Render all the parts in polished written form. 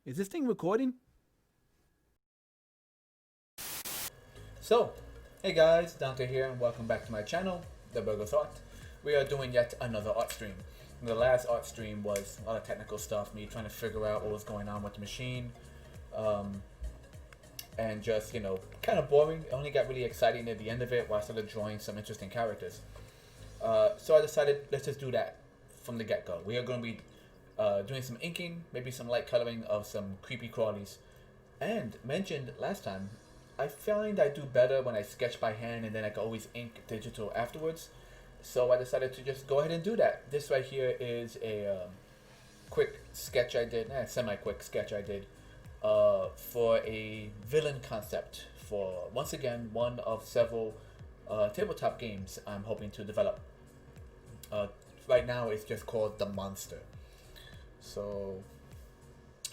Is this thing recording? So, hey guys, Dante here, and welcome back to my channel, The Burgers Art. We are doing yet another art stream. The last art stream was a lot of technical stuff, me trying to figure out what was going on with the machine, and just, kind of boring. It only got really exciting at the end of it while I started drawing some interesting characters. So I decided, let's just do that from the get-go. We are going to be doing some inking, maybe some light coloring of some creepy crawlies. And mentioned last time, I find I do better when I sketch by hand and then I can always ink digital afterwards. So I decided to just go ahead and do that. This right here is a quick sketch I did, semi-quick sketch I did for a villain concept for, once again, one of several tabletop games I'm hoping to develop. Right now it's just called The Monster. So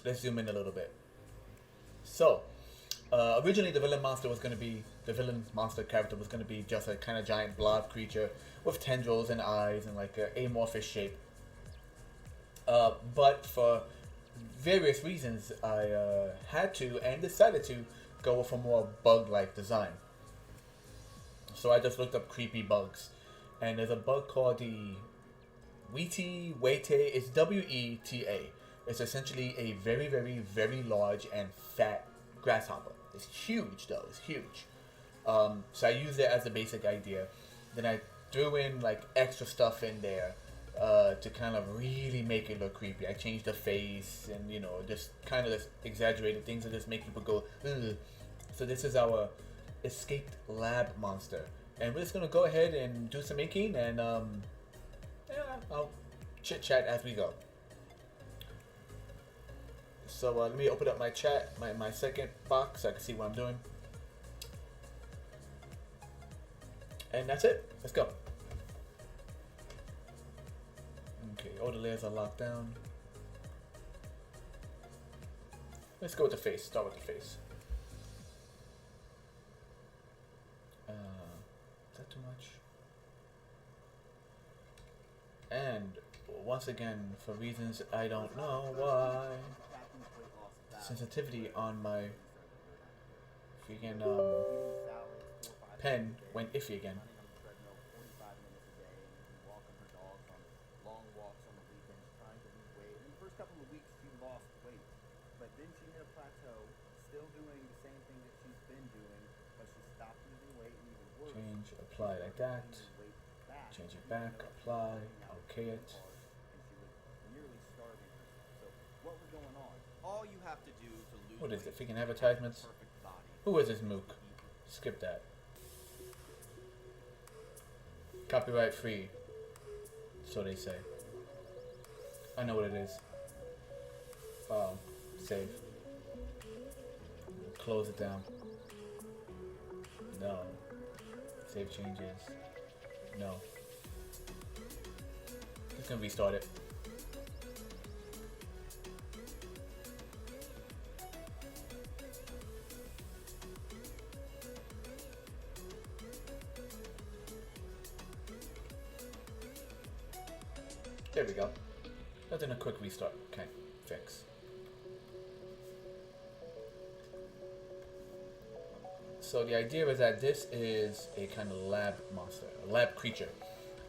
let's zoom in a little bit. So originally the villain monster character was going to be just a kind of giant blob creature with tendrils and eyes and like an amorphous shape. But for various reasons, I had to and decided to go with a more bug-like design. So I just looked up creepy bugs, and there's a bug called the Weta. It's WETA. It's essentially a very, very, very large and fat grasshopper. It's huge though. It's huge. So I used it as a basic idea. Then I threw in like extra stuff in there to kind of really make it look creepy. I changed the face and just kind of just exaggerated things that just make people go ugh. So this is our escaped lab monster, and we're just gonna go ahead and do some inking and I'll chit chat as we go. So let me open up my chat, my second box, so I can see what I'm doing. And that's it. Let's go. Okay, all the layers are locked down. Let's go with the face. Start with the face. Is that too much? And once again, for reasons I don't know why, sensitivity on my freaking pen went iffy again. Change, apply like that. Change it back, apply, okay it. What is it? Freaking advertisements? Who is this mook? Skip that. Copyright free. So they say. I know what it is. File. Save. Close it down. No. Save changes. No. Just gonna restart it. There we go. That's in a quick restart. Okay, fix. So the idea is that this is a kind of lab monster, a lab creature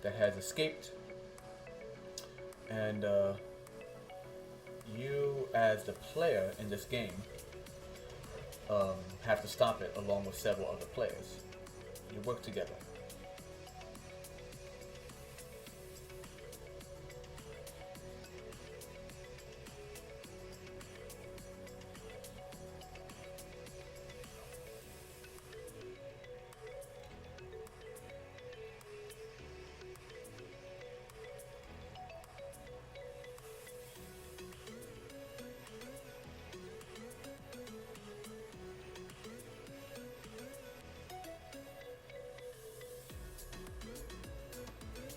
that has escaped, and you as the player in this game have to stop it along with several other players. You work together.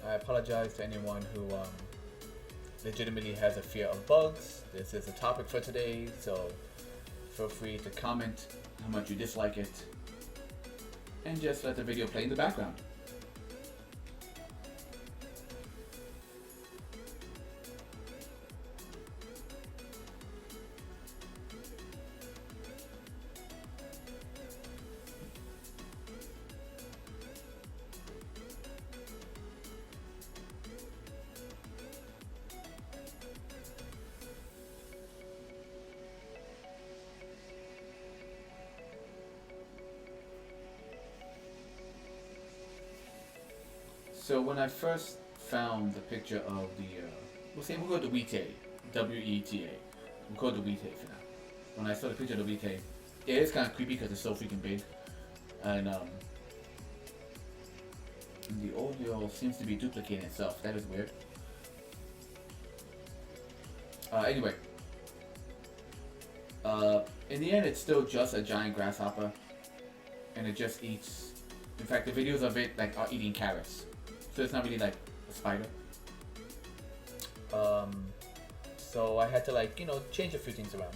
I apologize to anyone who legitimately has a fear of bugs. This is a topic for today, so feel free to comment how much you dislike it, and just let the video play in the background. So when I first found the picture of we'll go to Weta, WETA. We'll call it the Weta for now. When I saw the picture of the Weta, it is kind of creepy because it's so freaking big, and the audio seems to be duplicating itself. That is weird. Anyway, in the end, it's still just a giant grasshopper, and it just eats. In fact, the videos of it like are eating carrots, so it's not really like a spider. So I had to like change a few things around.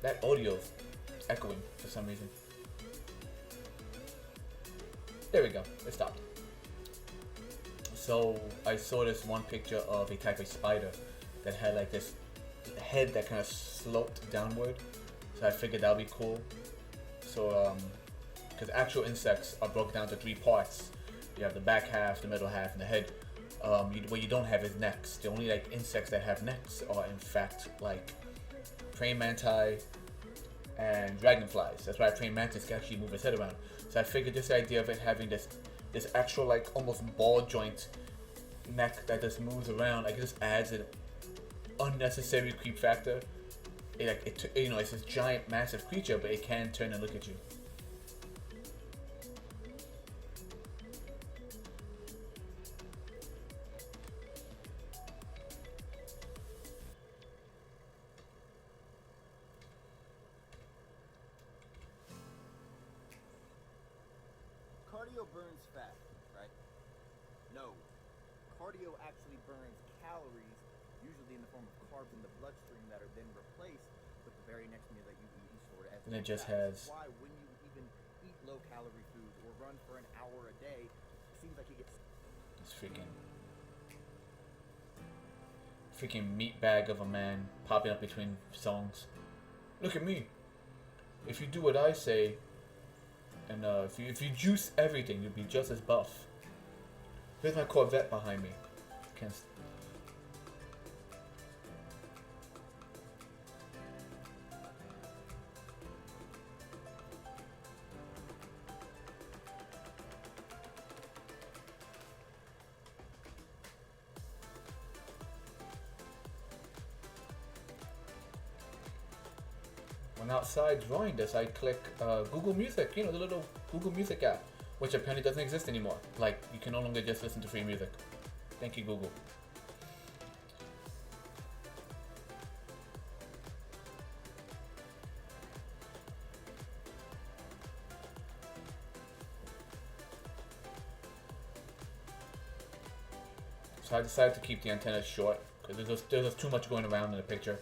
That audio's echoing for some reason. There we go. It stopped. So I saw this one picture of a type of spider that had like this head that kind of sloped downward. So I figured that would be cool. So because actual insects are broken down to three parts. You have the back half, the middle half, and the head. What you don't have is necks. The only like insects that have necks are in fact like praying mantis and dragonflies. That's why a praying mantis can actually move its head around. So I figured this idea of it having this actual like almost ball joint neck that just moves around, like it just adds an unnecessary creep factor. It's this giant massive creature, but it can turn and look at you. Cardio burns fat, right? No. Cardio actually burns calories, usually in the form of carbs in the bloodstream that are then replaced with the very next meal that you eat and stored as And it just fat. has. Why, when you even eat low-calorie foods or run for an hour a day, it seems like it gets. This freaking meat bag of a man popping up between songs. Look at me. If you do what I say, and if you juice everything, you'll be just as buff. Here's my Corvette behind me. When outside drawing this, I click Google Music, the little Google Music app, which apparently doesn't exist anymore. Like, you can no longer just listen to free music. Thank you, Google. So I decided to keep the antenna short, because there's just too much going around in the picture.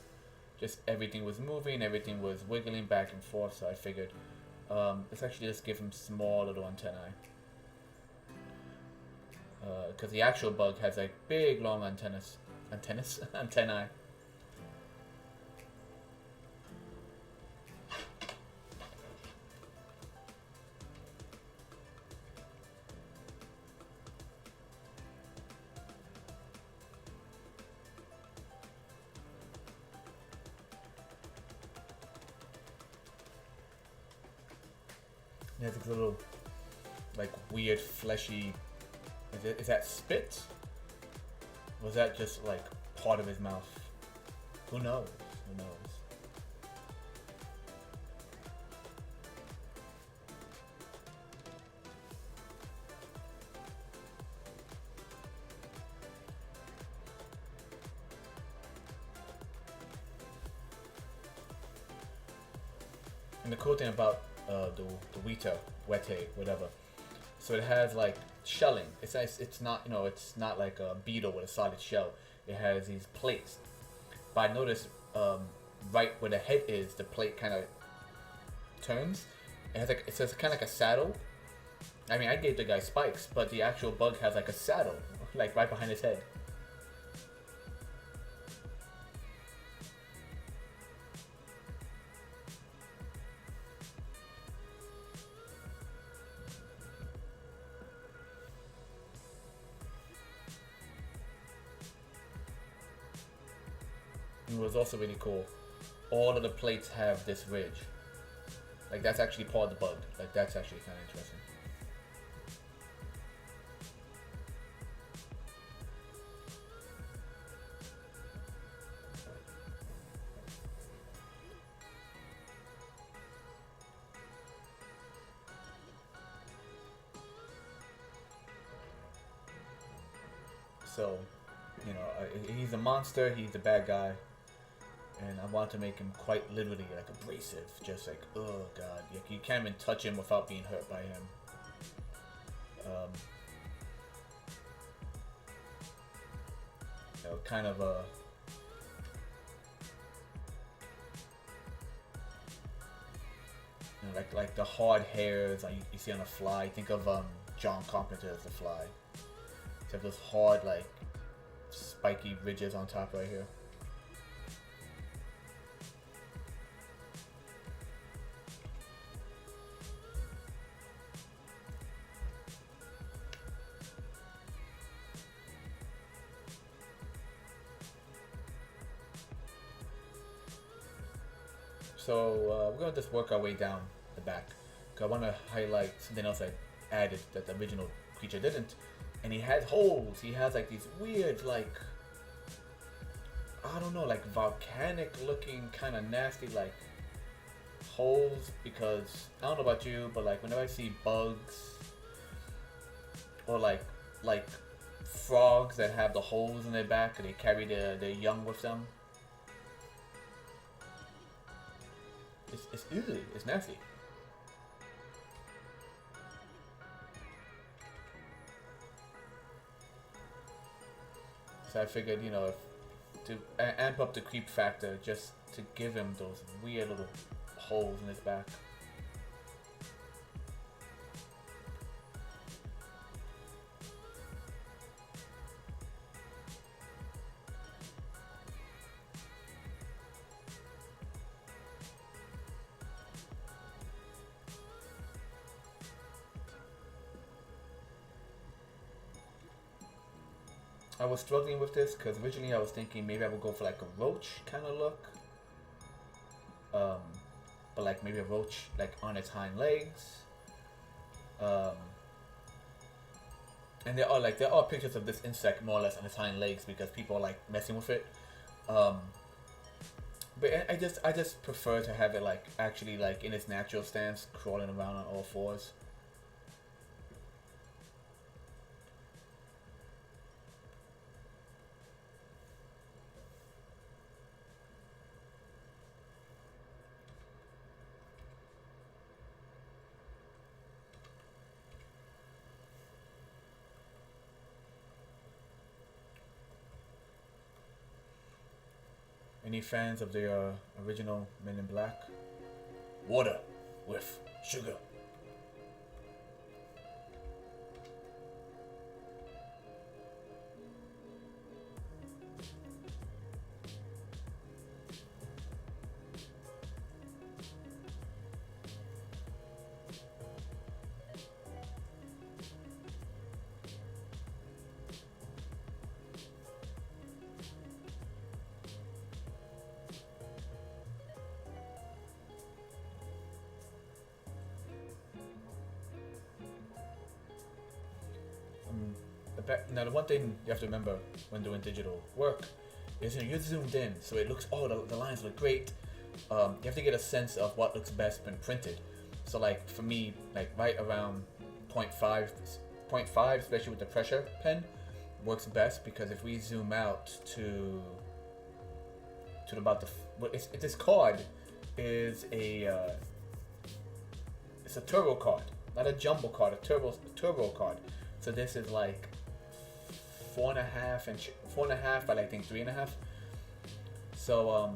Just everything was moving, everything was wiggling back and forth, so I figured let's actually just give him small little antennae. Because the actual bug has like big long antennae. It has a little, like, weird fleshy. Is that spit? Or was that just like part of his mouth? Who knows? Who knows? And the cool thing about the Weta, whatever. So it has like shelling. It's nice. It's not it's not like a beetle with a solid shell. It has these plates. But I noticed right where the head is, the plate kind of turns. It's kind of like a saddle. I mean, I gave the guy spikes, but the actual bug has like a saddle, like right behind his head. It was also really cool. All of the plates have this ridge. Like that's actually part of the bug. Like that's actually kind of interesting. So, he's a monster. He's a bad guy, and I want to make him quite literally like abrasive. Just like, oh god, you can't even touch him without being hurt by him. Kind of a like the hard hairs like you see on a fly. Think of John Carpenter as the fly. So have those hard like spiky ridges on top right here. So we're gonna just work our way down the back. Cause I want to highlight something else I added that the original creature didn't. And he has holes. He has like these weird like I don't know like volcanic looking kind of nasty like holes. Because I don't know about you, but like whenever I see bugs or like frogs that have the holes in their back and they carry their young with them. It's easy. It's nasty. So I figured, to amp up the creep factor, just to give him those weird little holes in his back. I was struggling with this because originally I was thinking maybe I would go for like a roach kind of look. But like maybe a roach like on its hind legs. And there are pictures of this insect more or less on its hind legs because people are like messing with it. But I just prefer to have it like actually like in its natural stance, crawling around on all fours. Any fans of the original Men in Black? Water with sugar. Now the one thing you have to remember when doing digital work is you're zoomed in, so it looks the lines look great. You have to get a sense of what looks best when printed. So like for me, like right around 0.5, especially with the pressure pen, works best because if we zoom out to about this card is it's a turbo card, not a jumbo card, a turbo card. So this is like 4.5 by I think 3.5. So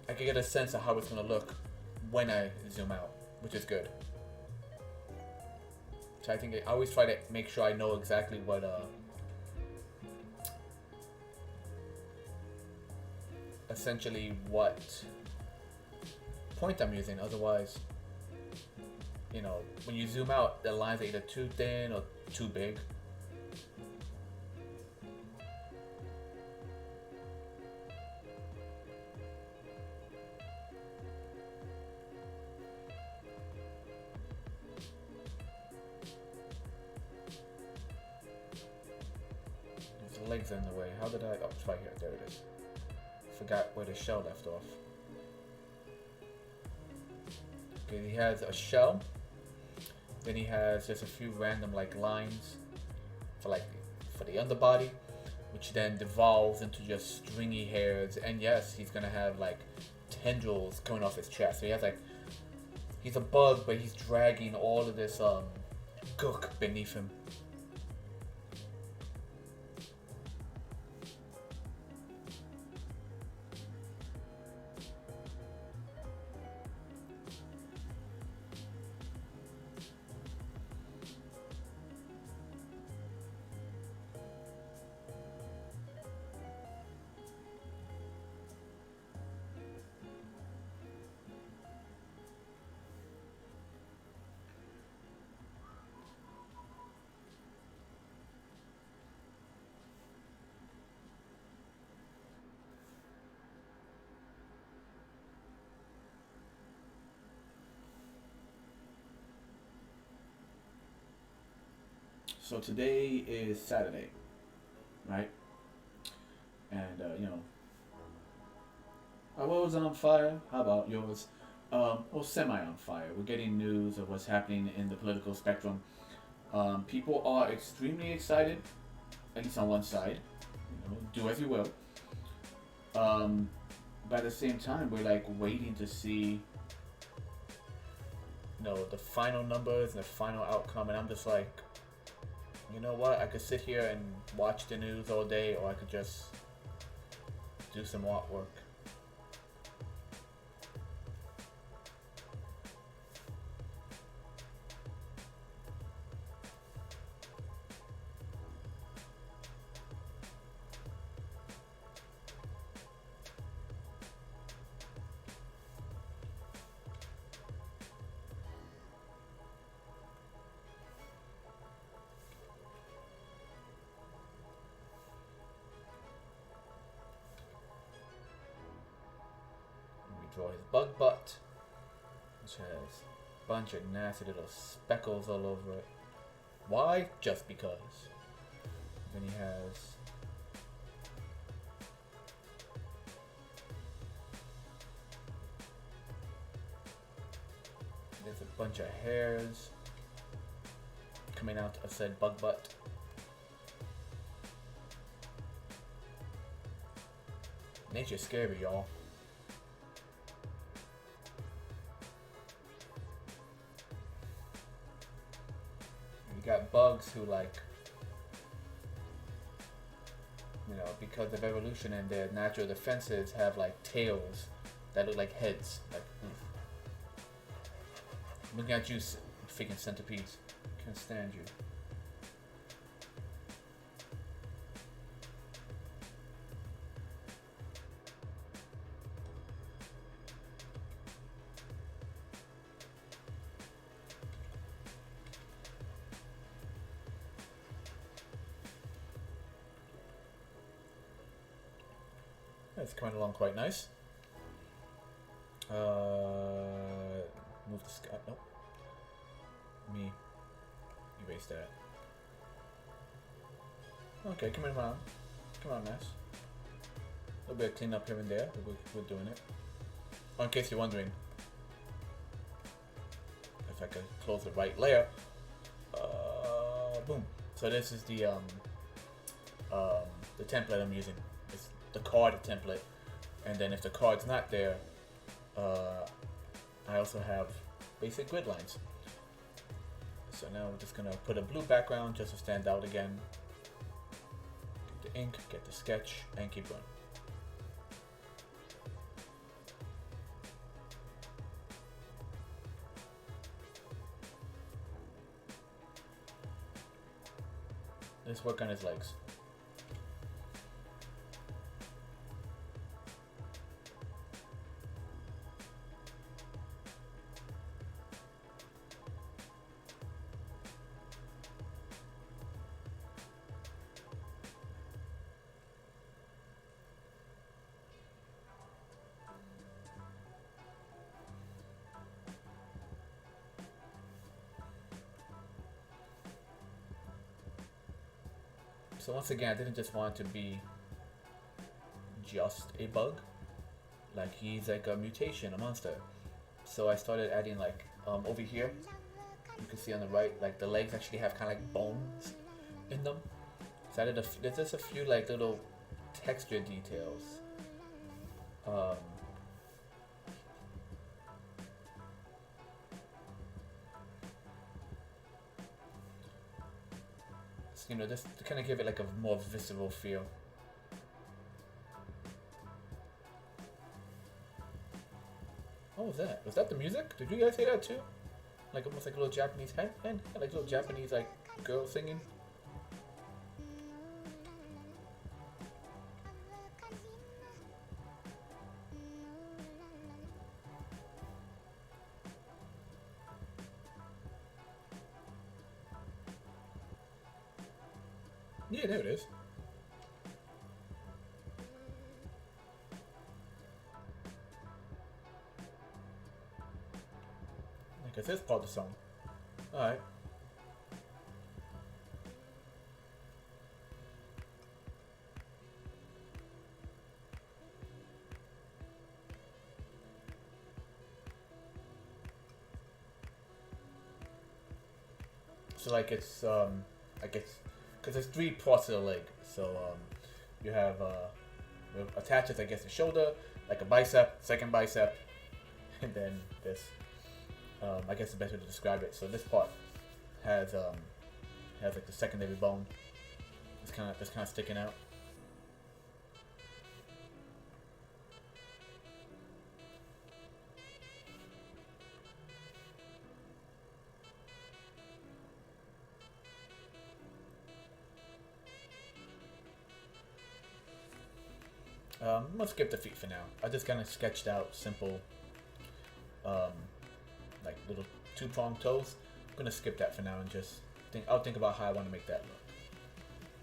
I can get a sense of how it's gonna look when I zoom out, which is good. So I think I always try to make sure I know exactly what essentially what point I'm using. Otherwise, when you zoom out, the lines are either too thin or too big. legs are in the way. How did I? Oh, it's right here. There it is. Forgot where the shell left off. Okay, he has a shell. Then he has just a few random like lines for the underbody, which then devolves into just stringy hairs. And yes, he's gonna have like tendrils coming off his chest. So he has like, he's a bug, but he's dragging all of this gook beneath him. So today is Saturday, right? And our world's on fire. How about yours? Well, semi on fire. We're getting news of what's happening in the political spectrum. People are extremely excited, at least on one side. Do as you will. But at the same time, we're like waiting to see, the final numbers and the final outcome. And I'm just like, you know what? I could sit here and watch the news all day, or I could just do some artwork. Draw his bug butt, which has a bunch of nasty little speckles all over it. Why? Just because. Then he has there's a bunch of hairs coming out of said bug butt. Nature's scary, y'all. Got bugs who because of evolution and their natural defenses have like tails that look like heads. Like, looking at you, freaking centipedes. Can't stand you. It's coming along quite nice. Move the sky. Nope. Me. Erase that. Okay, come around. Come on, Mass. A little bit of cleanup here and there, but we're doing it. Oh, in case you're wondering, if I could close the right layer. Boom. So this is the template I'm using. It's the card template, and then if the card's not there, I also have basic grid lines. So now we're just gonna put a blue background just to stand out again. Get the ink, get the sketch, and keep going. Let's work on his legs. So once again, I didn't just want it to be just a bug. Like he's like a mutation, a monster. So I started adding like over here, you can see on the right, like the legs actually have kind of like bones in them. So I did there's just a few like little texture details. So, you know, just to kind of give it like a more visceral feel. What was that? Was that the music? Did you guys hear that too? Like almost like a little Japanese like a little Japanese like girl singing. Yeah, there it is. I guess that's part of the song. Alright. So like it's I guess because there's 3 parts of the leg. So you have attaches I guess the shoulder, like a bicep, second bicep, and then this. I guess the best way to describe it. So this part has like the secondary bone. It's kind of sticking out. I'm gonna skip the feet for now. I just kind of sketched out simple, like little 2-pronged toes. I'm gonna skip that for now and just I'll think about how I want to make that look.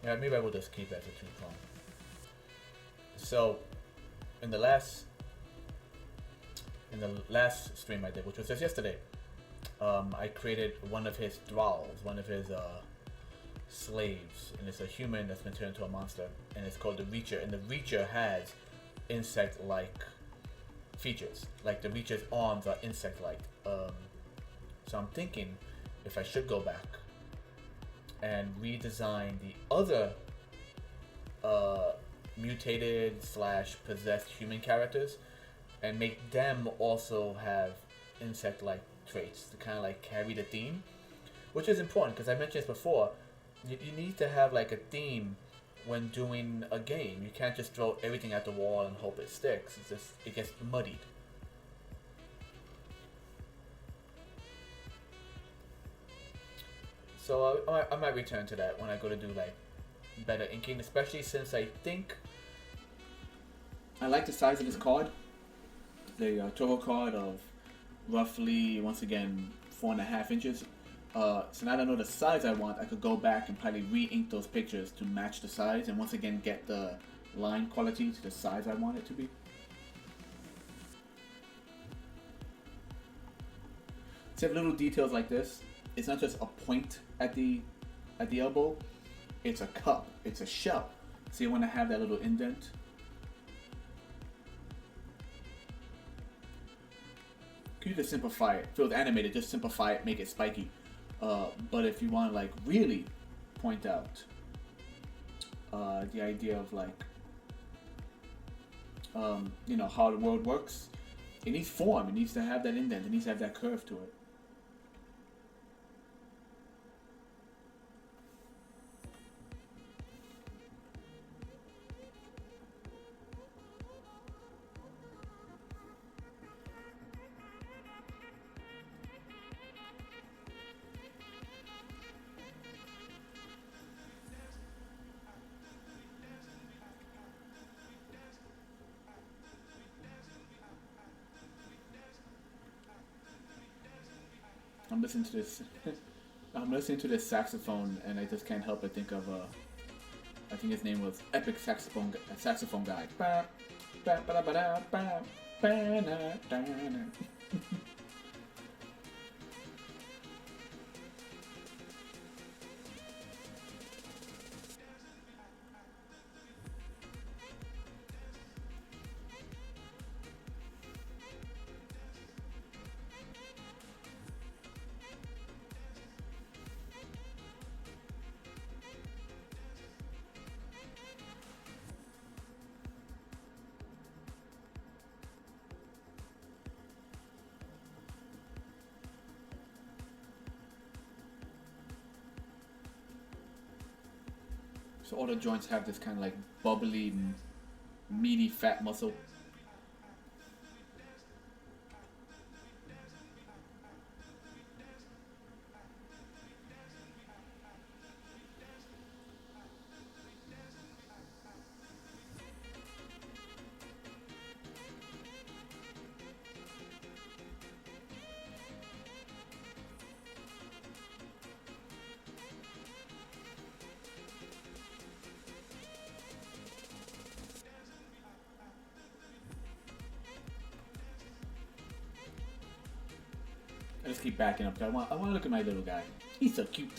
Yeah, maybe I will just keep it as a 2-prong. So, in the last stream I did, which was just yesterday, I created one of his thralls, one of his slaves, and it's a human that's been turned into a monster, and it's called the Reacher. And the Reacher has insect-like features, like the Reacher's arms are insect-like. So I'm thinking if I should go back and redesign the other mutated / possessed human characters and make them also have insect-like traits to kind of like carry the theme, which is important because I mentioned this before. You need to have like a theme when doing a game. You can't just throw everything at the wall and hope it sticks. It gets muddied. So I might return to that when I go to do like better inking, especially since I think I like the size of this card. The Toho card of roughly, once again, 4.5 inches. So now that I know the size I want, I could go back and probably re-ink those pictures to match the size and once again get the line quality to the size I want it to be. So you have little details like this. It's not just a point at the elbow. It's a cup. It's a shell. So you want to have that little indent. You just simplify it. If it was animated, just simplify it, make it spiky. But if you want to like really point out the idea of like you know how the world works, it needs form. It needs to have that indent. It needs to have that curve to it. I'm listening to this. I'm listening to this saxophone, and I just can't help but think of I think his name was Epic Saxophone Guy. So all the joints have this kind of like bubbly, meaty fat muscle. I just keep backing up. I want to look at my little guy. He's so cute.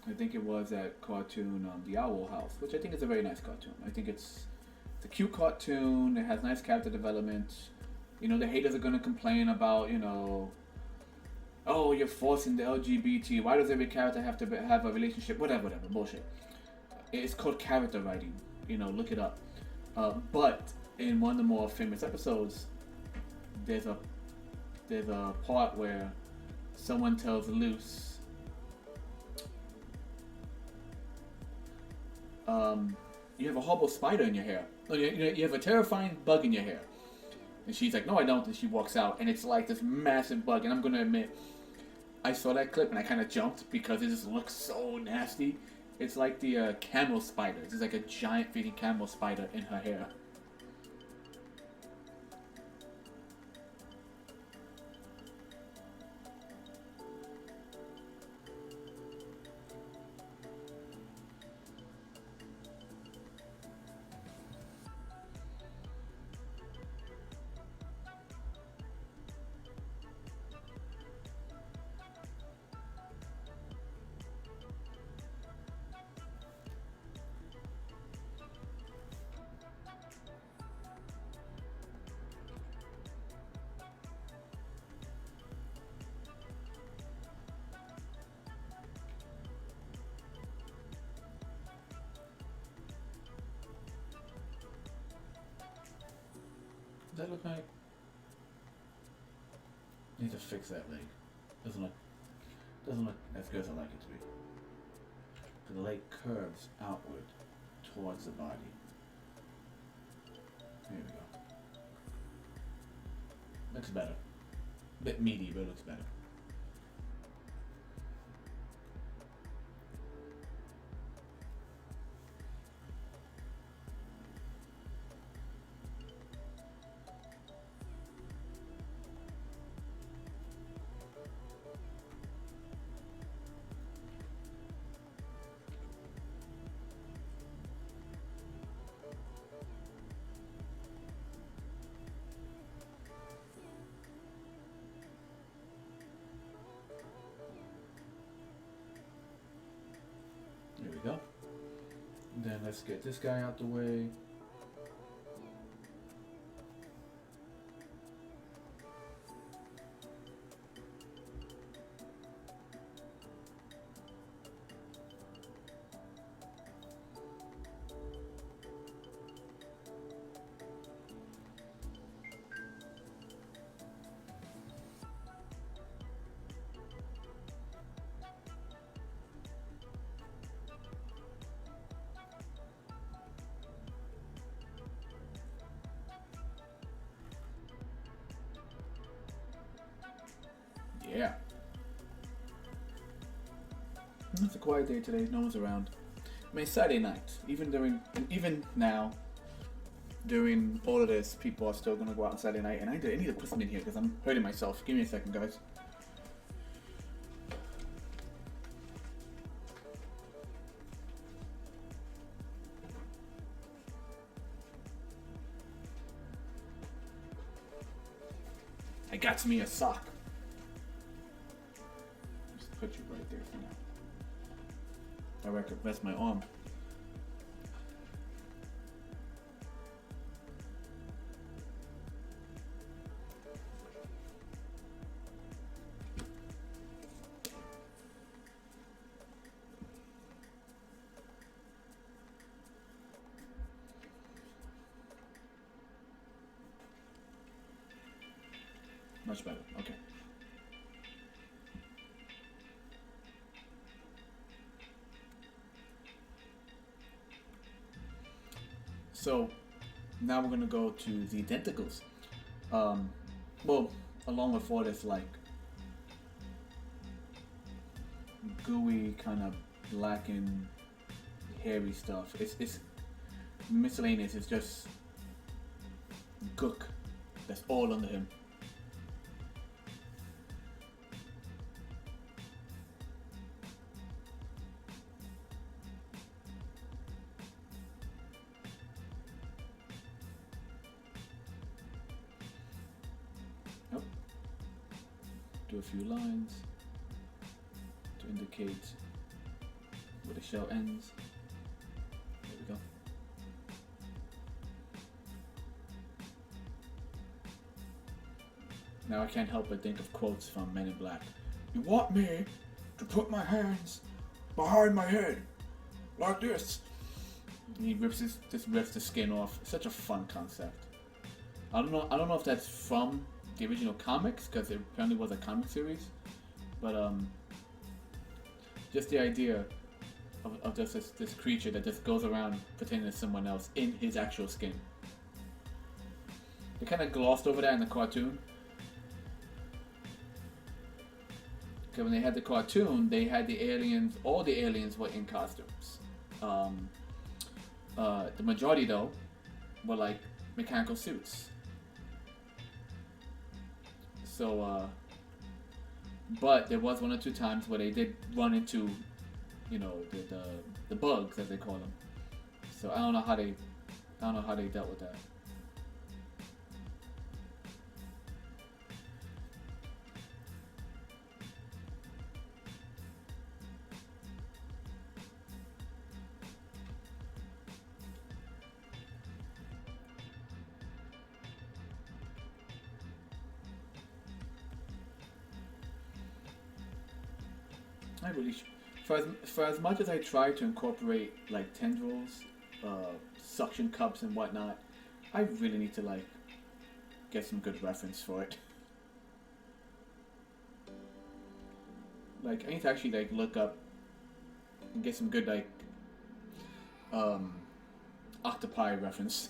I think it was that cartoon, The Owl House, which I think is a very nice cartoon. I think it's a cute cartoon. It has nice character development. You know, the haters are gonna complain about, you know, oh, you're forcing the LGBT. Why does every character have to have a relationship? Whatever, bullshit. It's called character writing. You know, look it up. But in one of the more famous episodes, there's a part where someone tells Luce, you have a horrible spider in your hair. No, you have a terrifying bug in your hair. And she's like, no, I don't. And she walks out, and it's like this massive bug. And I'm going to admit, I saw that clip, and I kind of jumped because it just looks so nasty. It's like the camel spider. It's just like a giant freaking camel spider in her hair. Does that look like? Need to fix that leg. Doesn't look as good as I like it to be. The leg curves outward towards the body. Here we go. Looks better. Bit meaty, but it looks better. There we go. And then let's get this guy out the way. Yeah. It's a quiet day today. No one's around. I mean, Saturday night. Even now, during all of this, people are still gonna go out on Saturday night, and I need to put some in here because I'm hurting myself. Give me a second, guys. I got me a sock. Put you right there for now. I reckon that's my arm. Much better. Okay. So now we're gonna go to the identicals. Well, along with all this like gooey kind of black and hairy stuff. It's miscellaneous. It's just gook. That's all under him. Yep. Do a few lines to indicate where the shell ends. There we go. Now I can't help but think of quotes from Men in Black. You want me to put my hands behind my head like this? And he just rips the skin off. Such a fun concept. I don't know if that's from the original comics, because it apparently was a comic series, but just the idea of just this creature that just goes around pretending to someone else in his actual skin. They kind of glossed over that in the cartoon. Because when they had the cartoon, they had the aliens, all the aliens were in costumes. The majority, though, were like mechanical suits. So, but there was one or two times where they did run into, you know, the bugs, as they call them. So I don't know how they dealt with that. I really for as much as I try to incorporate like tendrils, suction cups and whatnot, I really need to like get some good reference for it. Like I need to actually like look up and get some good like octopi reference.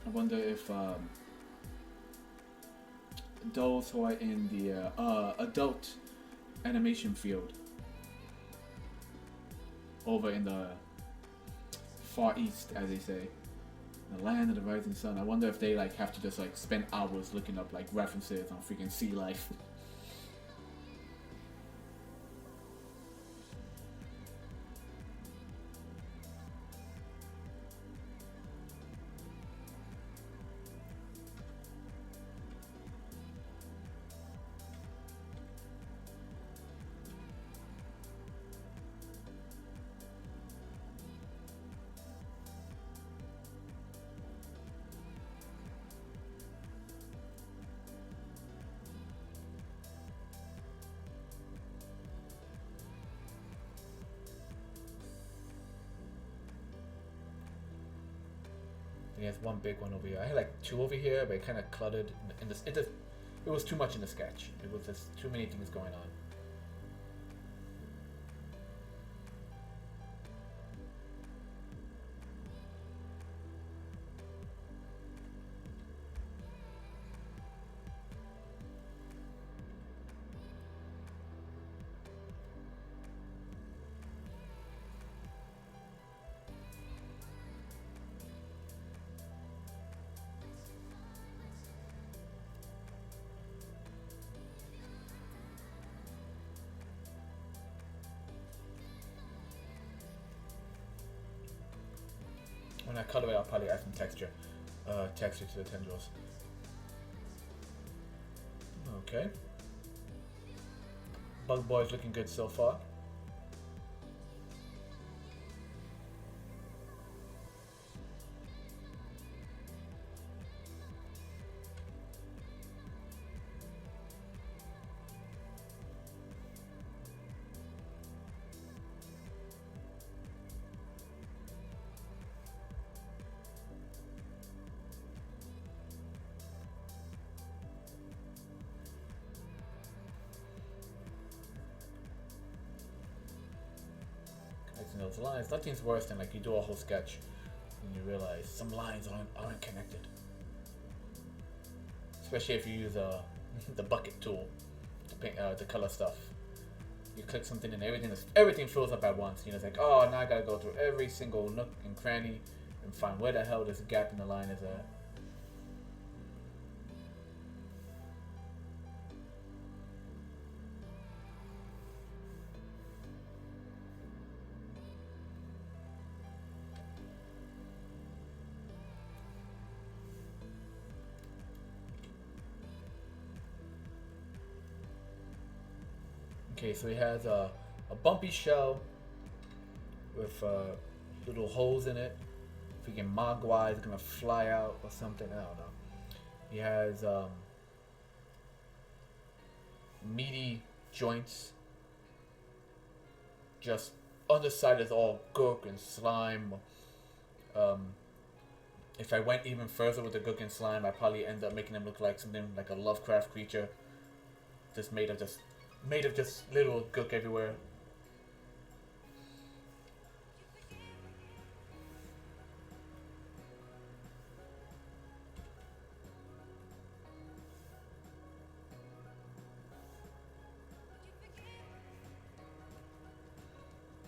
I wonder if those who are in the adult animation field over in the Far East, as they say, the land of the rising sun, I wonder if they like have to just like spend hours looking up like references on freaking sea life. There's one big one over here. I had like two over here, but it kind of cluttered. In this, it was too much in the sketch. It was just too many things going on. When I color it, I'll probably add some texture to the tendrils. Okay. Bug Boy's looking good so far. Those lines, nothing's worse than like you do a whole sketch and you realize some lines aren't connected. Especially if you use the bucket tool to paint to color stuff. You click something and everything fills up at once. You know, it's like, oh, now I gotta go through every single nook and cranny and find where the hell this gap in the line is at. Okay, so he has a bumpy shell with little holes in it. Freaking Mogwai is gonna fly out or something. I don't know. He has meaty joints. Just underside is all gook and slime. If I went even further with the gook and slime, I'd probably end up making him look like something like a Lovecraft creature, just made of just little gook everywhere.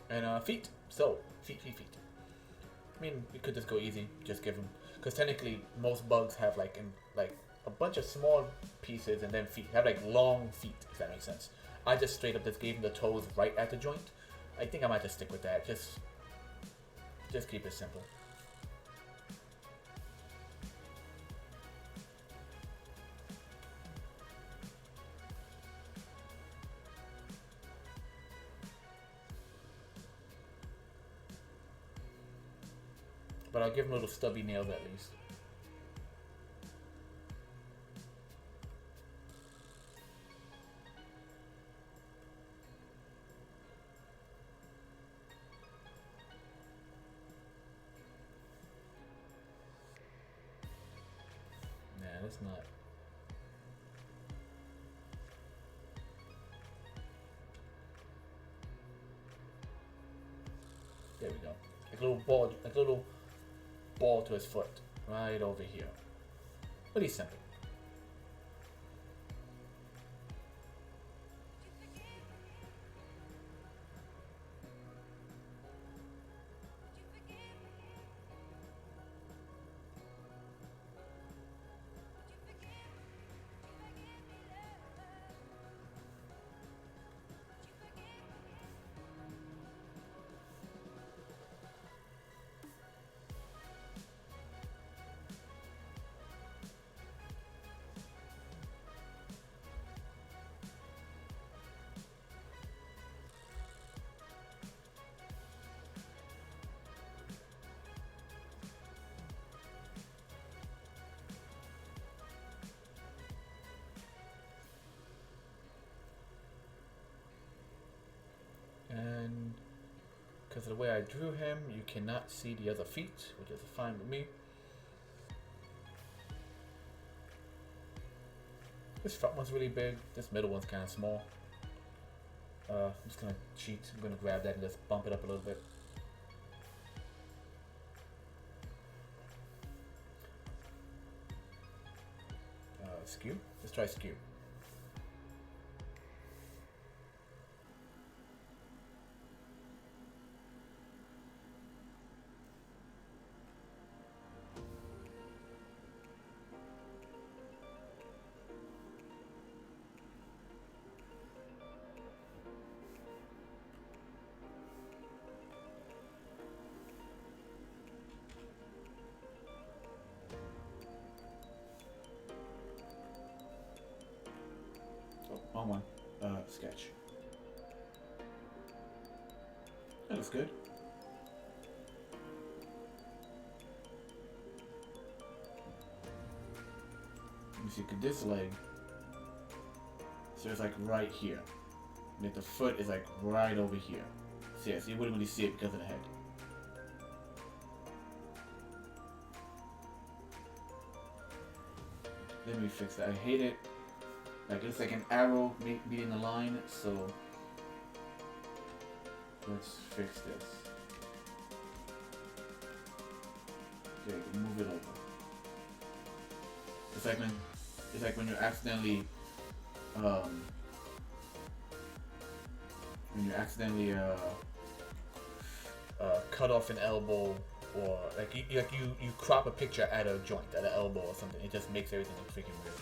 And feet. So feet. I mean, we could just go easy, just give them, because technically most bugs have like a bunch of small pieces and then feet. Have like long feet, if that makes sense. I just straight up just gave him the toes right at the joint. I think I might just stick with that. Just keep it simple. But I'll give him little stubby nails at least. Nah, that's not. There we go. Like a little ball to his foot, right over here. Pretty simple. And because of the way I drew him, you cannot see the other feet, which is fine with me. This front one's really big. This middle one's kind of small. I'm just gonna cheat. I'm gonna grab that and just bump it up a little bit. Skew. Let's try skew. wrong one. Sketch. That looks good. Let me see, this leg. So it's like right here. And the foot is like right over here. So yes, you wouldn't really see it because of the head. Let me fix that. I hate it. Like it's like an arrow meeting the line, so let's fix this. Okay, move it over. It's like when you're accidentally cut off an elbow, or like you crop a picture at a joint, at an elbow or something. It just makes everything look freaking weird.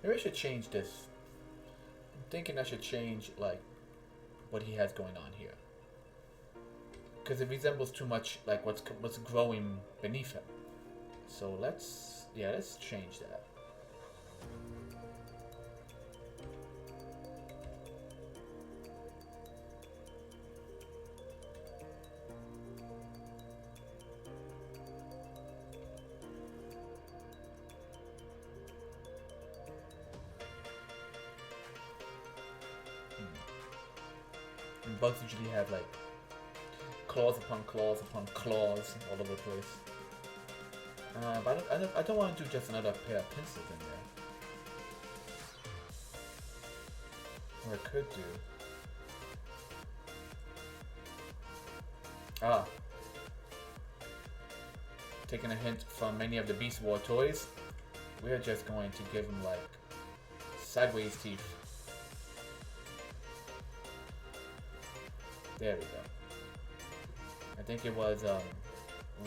Maybe I should change this. I'm thinking I should change like what he has going on here, because it resembles too much like what's growing beneath him. So let's change that. And bugs usually have like claws upon claws upon claws all over the place. But I don't want to do just another pair of pencils in there. Or I could do. Taking a hint from many of the Beast War toys, we're just going to give him like sideways teeth. There we go. I think it was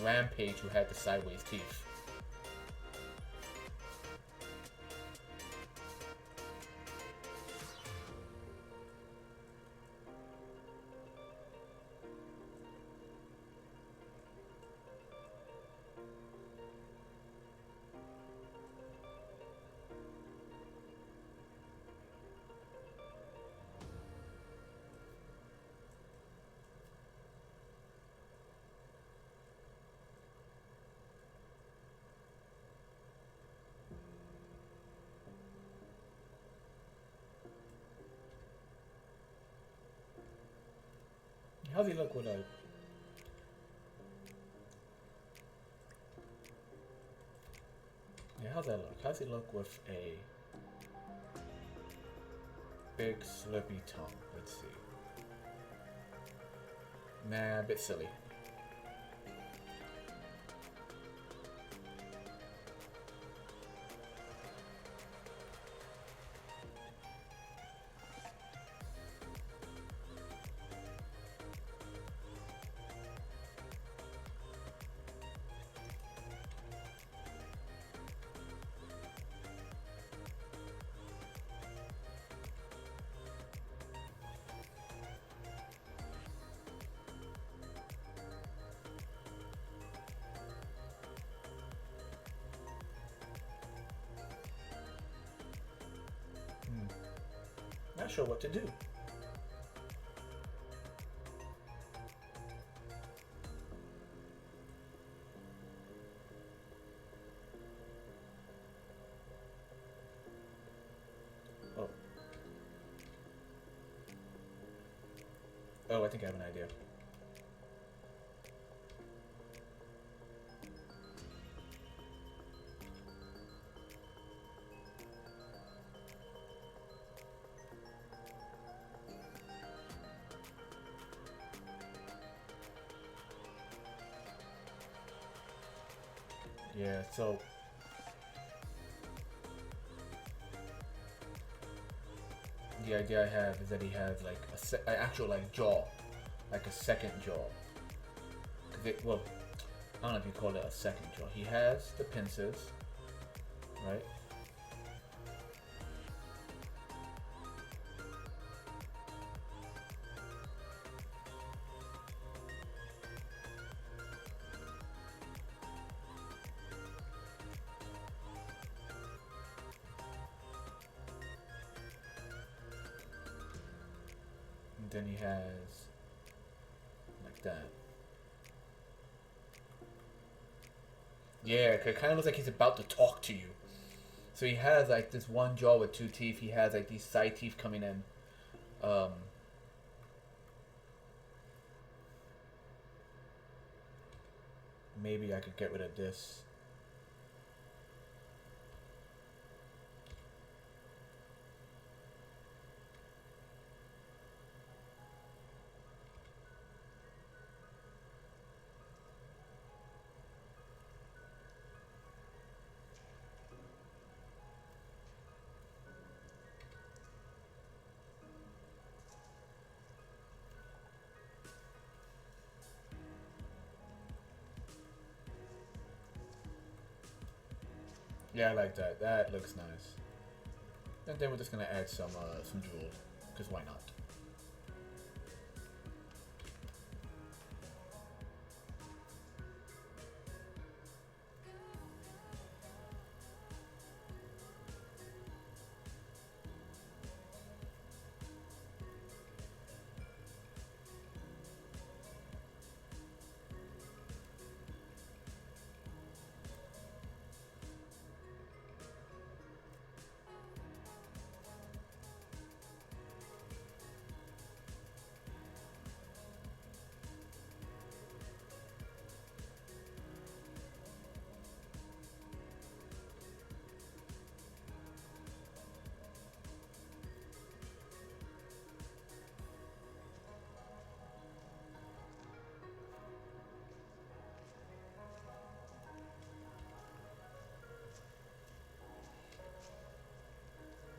Rampage who had the sideways teeth. How's he look with a... Yeah, how's that look? How's he look with a big slurpy tongue? Let's see. Nah, a bit silly. Not sure what to do. Oh. Oh, I think I have an idea. Yeah, so the idea I have is that he has like an actual like jaw, like a second jaw. Well, I don't know if you call it a second jaw. He has the pincers, right? then he has like that. Yeah, it kind of looks like he's about to talk to you. So he has like this one jaw with two teeth. He has like these side teeth coming in. Maybe I could get rid of this. Yeah, I like that. That looks nice. And then we're just gonna add some jewels, because why not?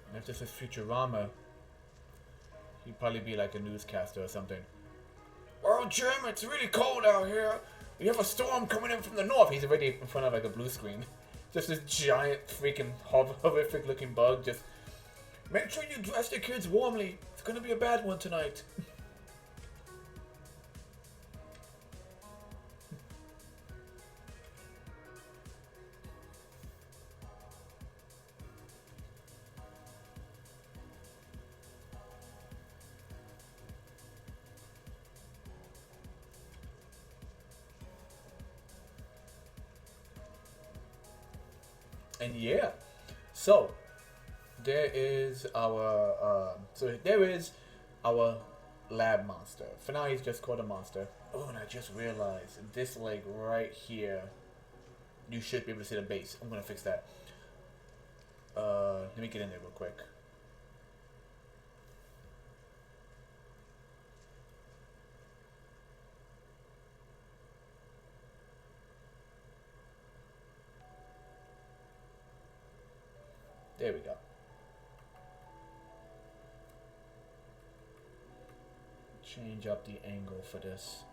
And if this is Futurama, he'd probably be like a newscaster or something. Oh, Jim, it's really cold out here. We have a storm coming in from the north. He's already in front of like a blue screen. Just this giant freaking horrific looking bug. Just make sure you dress the kids warmly. It's gonna be a bad one tonight. And yeah, so there is our lab monster. For now, he's just called a monster. Oh, and I just realized this leg right here. You should be able to see the base. I'm gonna fix that. Let me get in there real quick. There we go. Change up the angle for this.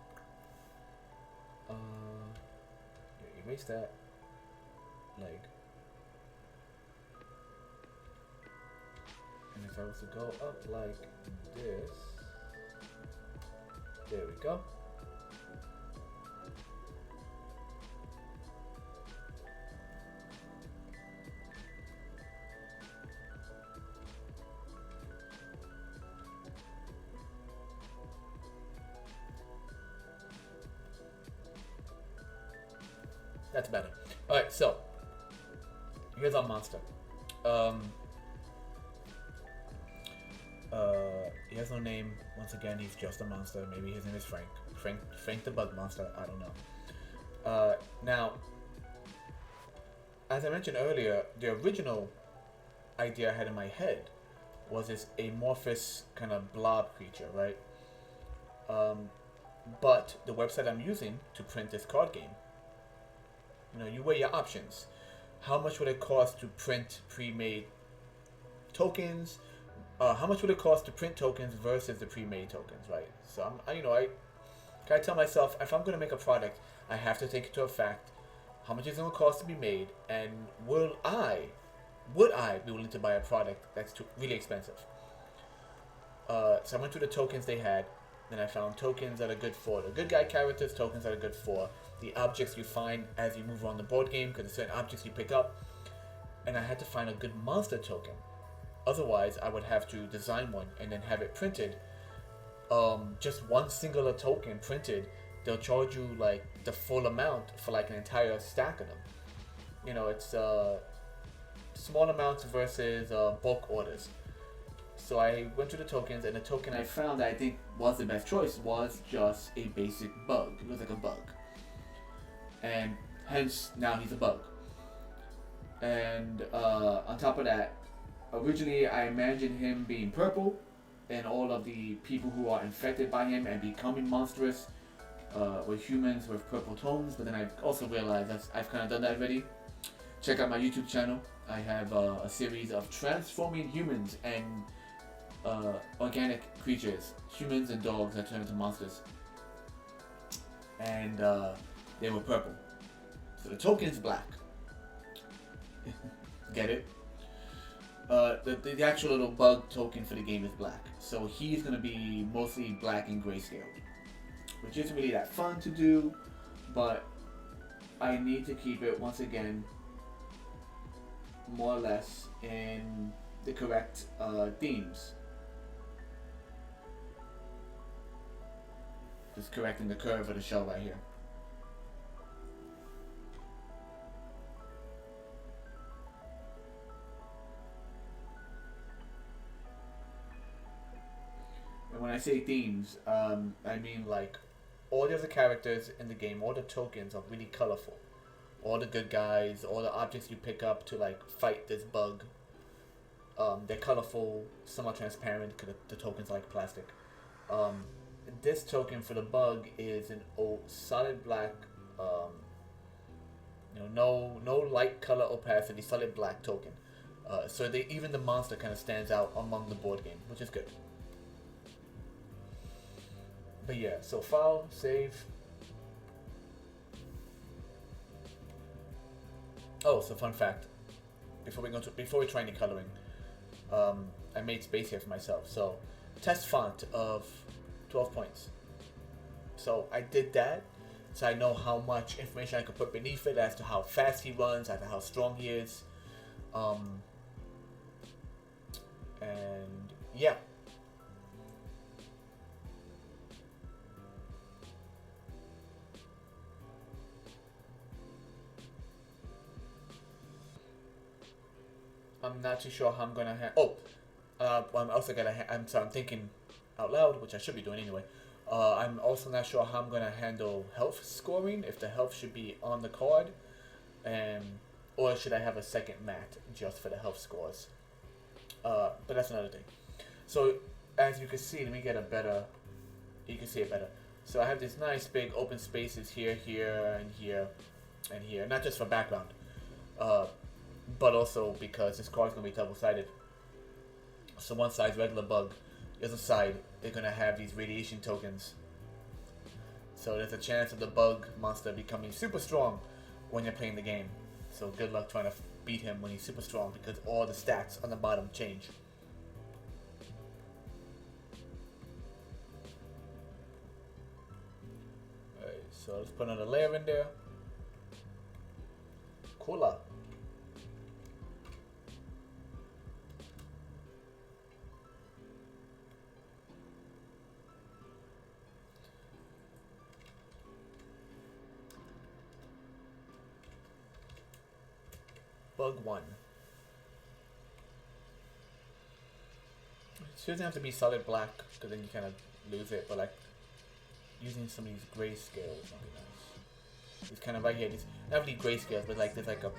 Erase that leg. And if I was to go up like this, there we go. That's better. Alright, so here's our monster. He has no name. Once again, he's just a monster. Maybe his name is Frank. Frank the Bug Monster. I don't know. Now, as I mentioned earlier, the original idea I had in my head was this amorphous kind of blob creature, right? But the website I'm using to print this card game, you weigh your options. How much would it cost to print pre-made tokens? How much would it cost to print tokens versus the pre-made tokens, right? So I tell myself, if I'm going to make a product, I have to take into effect how much it's going to cost to be made, and would I be willing to buy a product that's really expensive? So I went through the tokens they had, then I found tokens that are good for the good guy characters, tokens that are good for the objects you find as you move around the board game, because there's certain objects you pick up, and I had to find a good monster token. Otherwise, I would have to design one and then have it printed just one singular token printed, they'll charge you like the full amount for like an entire stack of them. You know, it's small amounts versus bulk orders. So I went through the tokens, and the token I found that I think was the best choice was just a basic bug. It was like a bug, and hence now he's a bug. And on top of that, originally I imagined him being purple, and all of the people who are infected by him and becoming monstrous were humans with purple tones. But then I also realized I've kind of done that already. Check out my YouTube channel. I have a series of transforming humans and organic creatures, humans and dogs that turn into monsters. And they were purple. So the token is black. Get it? The actual little bug token for the game is black. So he's going to be mostly black and grayscale, which isn't really that fun to do, but I need to keep it, once again, more or less in the correct themes. Just correcting the curve of the shell right here. And when I say themes, I mean like all the other characters in the game, all the tokens are really colorful. All the good guys, all the objects you pick up to like fight this bug, they're colorful, some are transparent because the token's like plastic. This token for the bug is an solid black, no light color opacity, solid black token. So even the monster kind of stands out among the board game, which is good. But yeah, so file, save. Oh, so fun fact. Before we try any coloring, I made space here for myself. So test font of 12 points. So I did that, so I know how much information I could put beneath it as to how fast he runs, as to how strong he is. And yeah. I'm not too sure how I'm gonna I'm also gonna I'm thinking out loud, which I should be doing anyway. I'm also not sure how I'm gonna handle health scoring, if the health should be on the card, or should I have a second mat just for the health scores. But that's another thing. So as you can see, let me get you can see it better. So I have these nice big open spaces here, here, and here, and here, not just for background, but also because this card is going to be double-sided. So one side's regular bug, the other side, they're going to have these radiation tokens. So there's a chance of the bug monster becoming super strong when you're playing the game. So good luck trying to beat him when he's super strong, because all the stats on the bottom change. Alright, so let's put another layer in there. Cooler. Bug 1. It doesn't have to be solid black, because then you kind of lose it, but like using some of these grayscales would be nice. It's kind of right here, not really grayscales, but like there's like a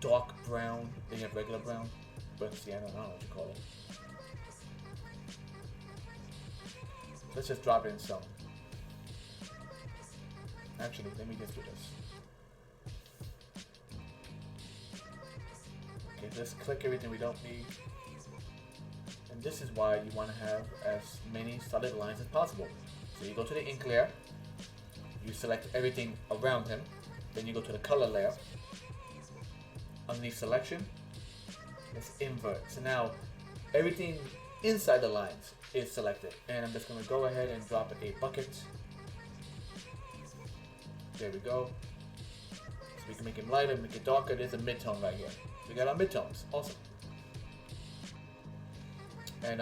dark brown, then you have regular brown. But see, I don't know what you call it. Let's just drop in some. Actually, let me just do this. Okay, let's click everything we don't need. And this is why you want to have as many solid lines as possible. So you go to the ink layer, you select everything around him, then you go to the color layer. Underneath selection, let's invert. So now everything inside the lines is selected. And I'm just going to go ahead and drop a bucket. There we go. So we can make it lighter, make it darker. There's a mid-tone right here. We got our mid-tones. Awesome. And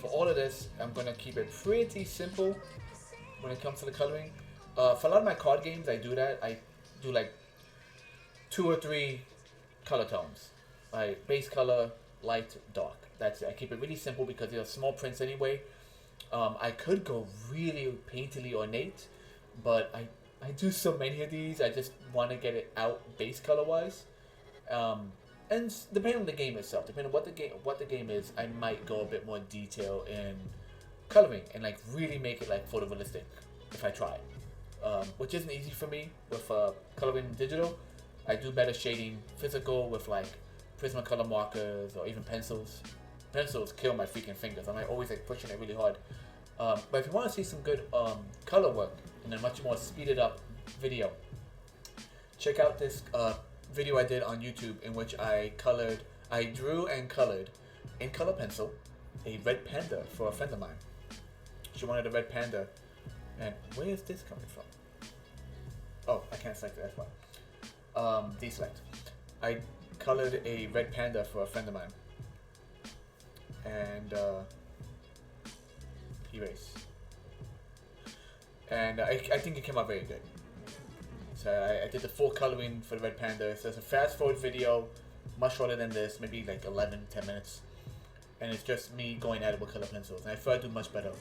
for all of this, I'm gonna keep it pretty simple when it comes to the coloring. For a lot of my card games, I do that. I do like 2 or 3 color tones, like base color, light, dark. That's it. I keep it really simple because they're small prints anyway. I could go really painterly ornate, but I do so many of these. I just want to get it out base color wise. And depending on the game itself, depending on what the game is, I might go a bit more detail in coloring and like really make it like photorealistic if I try. Which isn't easy for me with coloring digital. I do better shading physical with like Prismacolor markers or even pencils. Pencils kill my freaking fingers. I'm like always like pushing it really hard. But if you want to see some good color work in a much more speeded up video, check out this video I did on YouTube in which I drew and colored in color pencil a red panda for a friend of mine. She wanted a red panda, and where is this coming from? Oh, I can't select it, that's why. Deselect. I colored a red panda for a friend of mine, and erase. And I think it came out very good. So I did the full coloring for the red panda. So it's a fast forward video, much shorter than this, maybe like 10 minutes. And it's just me going at it with color pencils. And I feel I do much better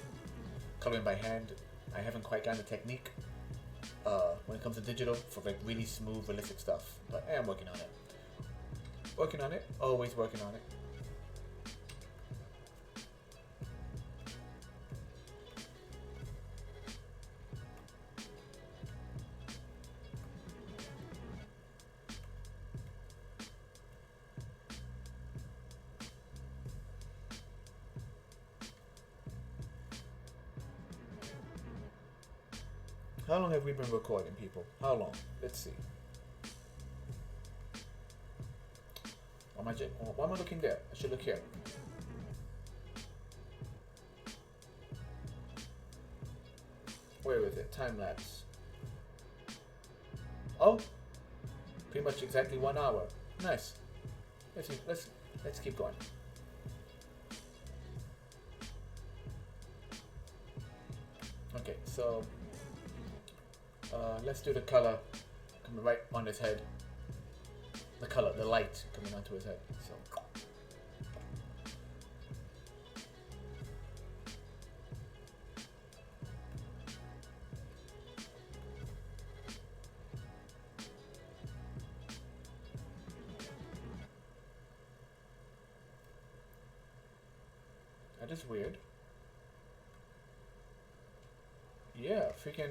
coloring by hand. I haven't quite gotten the technique when it comes to digital for like really smooth, realistic stuff. But I am working on it. Working on it, always working on it. How long have we been recording, people? How long? Let's see. Why am I looking there? I should look here. Where is it? Time lapse. Oh, pretty much exactly 1 hour. Nice. Let's keep going. Okay, so let's do the color coming right on his head. The color, the light coming onto his head. So that is weird. Yeah, freaking.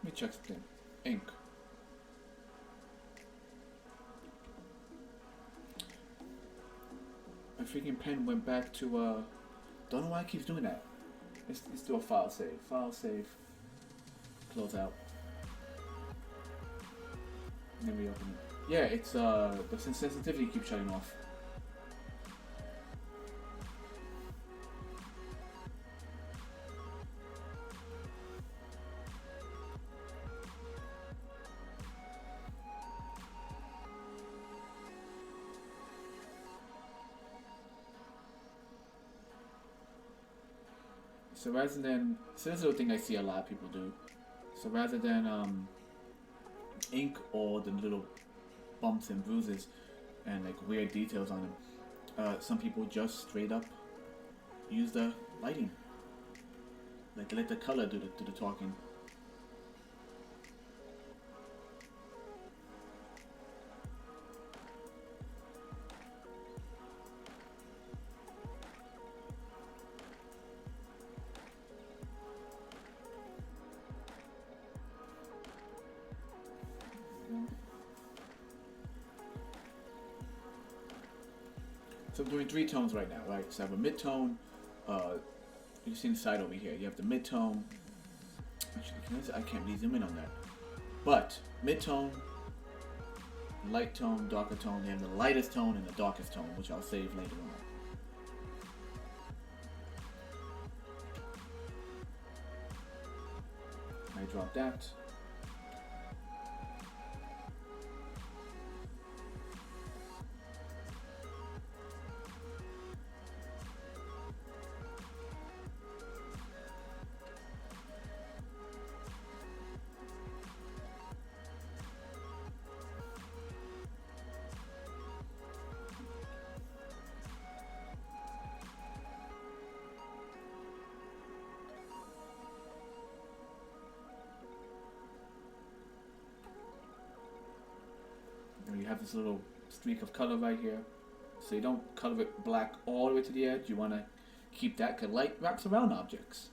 Let me check something. Ink. My freaking pen went back to don't know why it keeps doing that. Let's do a file save. File save. Close out. And then reopen it. Yeah, it's the sensitivity keeps shutting off. So rather than, so this is a thing I see a lot of people do. So rather than ink or the little bumps and bruises and like weird details on them, some people just straight up use the lighting. Like let the color do the talking. So I'm doing 3 tones right now, right? So I have a mid-tone, you see the side over here. You have the mid-tone. Actually, I can't really zoom in on that. But mid-tone, light tone, darker tone. They have the lightest tone and the darkest tone, which I'll save later on. I drop that. have this little streak of color right here. So you don't color it black all the way to the edge. You want to keep that because light wraps around objects.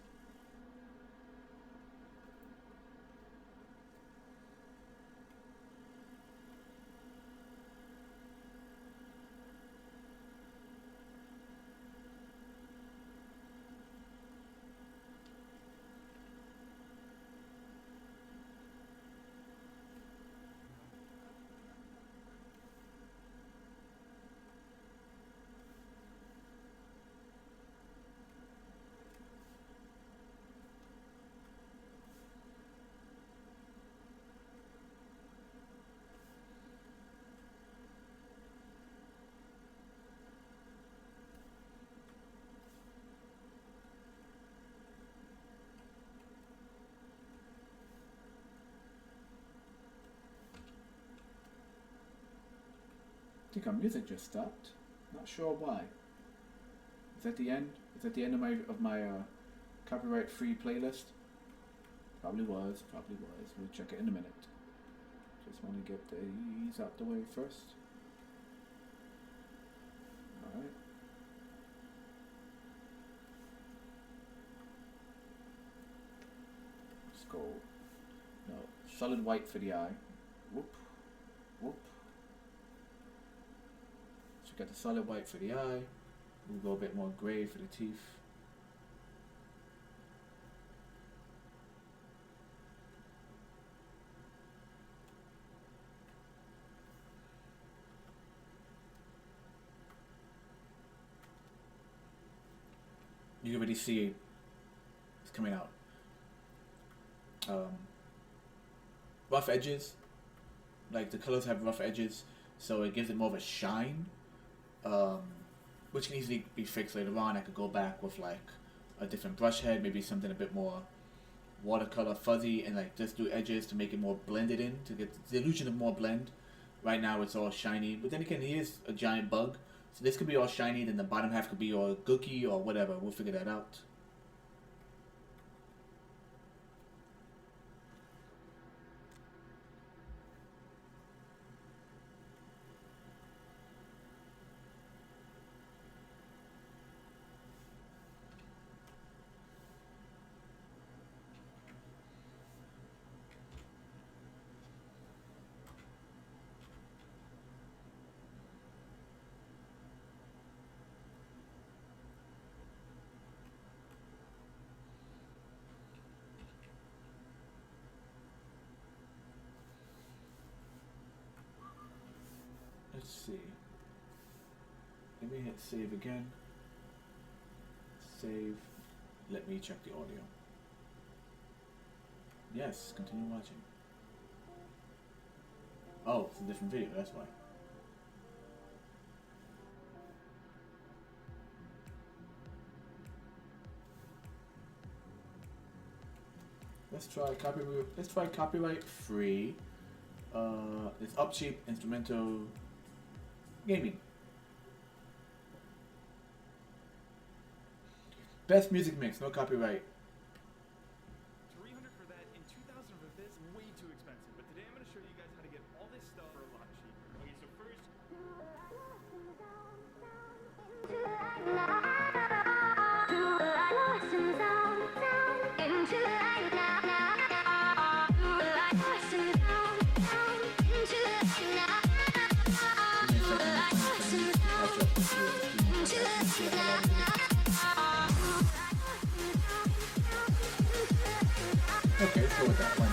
I think our music just stopped. Not sure why. Is that the end? Is that the end of my copyright free playlist? Probably was. Probably was. We'll check it in a minute. Just want to get these out the way first. All right. Let's go. No, solid white for the eye. Whoop, whoop. So we got the solid white for the eye. We'll go a bit more gray for the teeth. You can already see it's coming out. Rough edges, like the colors have rough edges, so it gives it more of a shine, which can easily be fixed later on. I could go back with like a different brush head, maybe something a bit more watercolor fuzzy, and like just do edges to make it more blended in, to get the illusion of more blend. Right now it's all shiny, but then again, he is a giant bug, so this could be all shiny, then the bottom half could be all gooky or whatever. We'll figure that out. Let's see. Let me hit save again. Save. Let me check the audio. Yes, continue watching. Oh, it's a different video, that's why. Let's try copyright free. It's Upcheap Instrumental Gaming. Best music mix, no copyright. 300 for that and 2,000 for this, way too expensive. But today I'm going to show you guys how to get all this stuff for a lot cheaper. Okay, so first. Okay, let's go with that. Why not?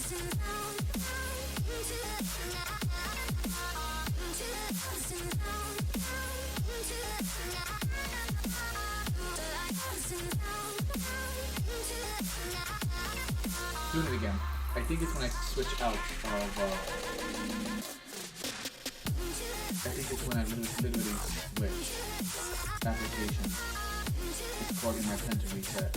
Doing it again. I think it's when I switch out of, I think it's when I literally switch application. It's causing my pen to reset.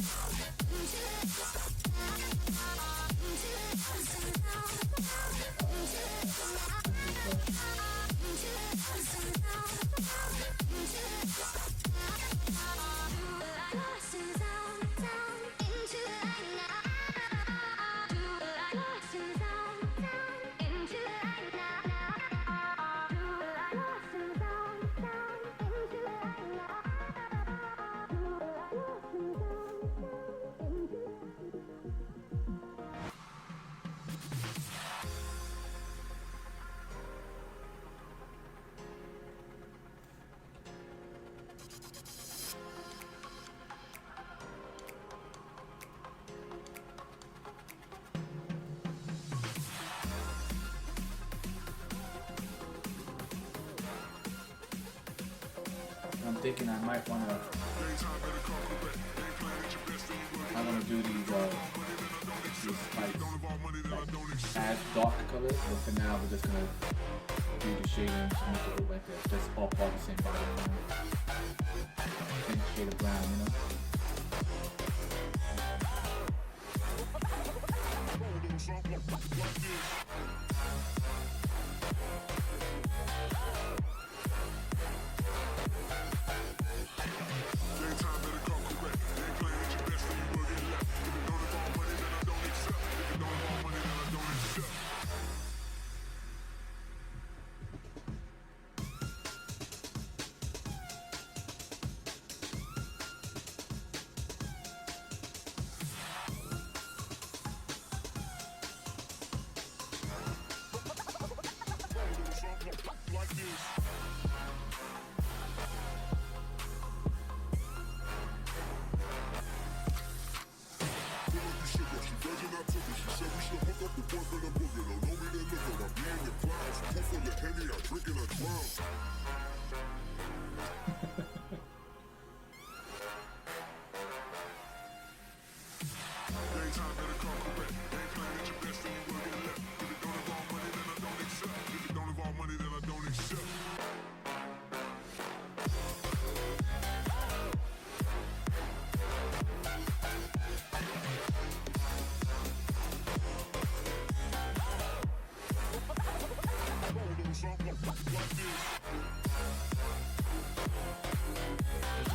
I'm thinking I might wanna do these spikes like add dark colors, but for now we're just gonna do the shading to make it look like they're just all part of the same body plan. Same shade of brown, you know?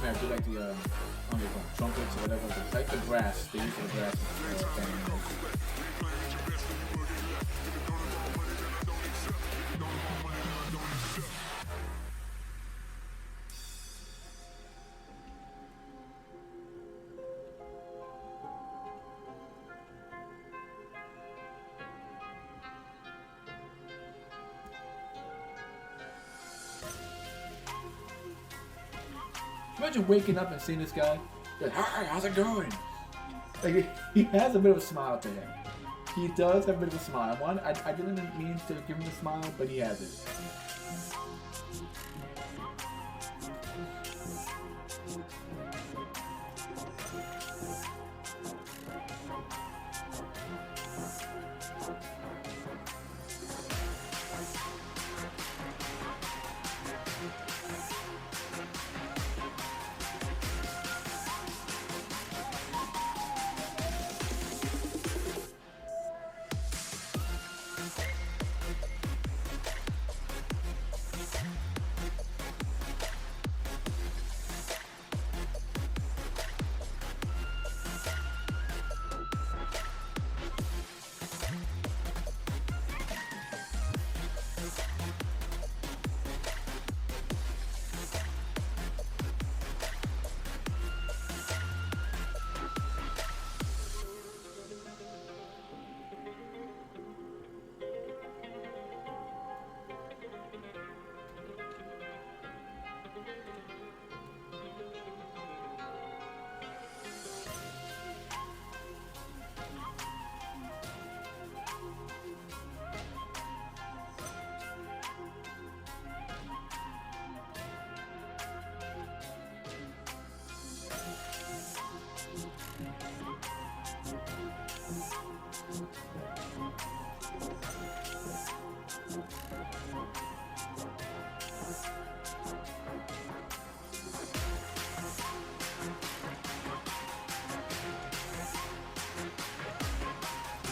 I do like the trumpets or whatever, like the brass. They use the brass. Imagine waking up and seeing this guy. Like, hi, how's it going? Like, he has a bit of a smile to him. He does have a bit of a smile. I didn't mean to give him a smile, but he has it.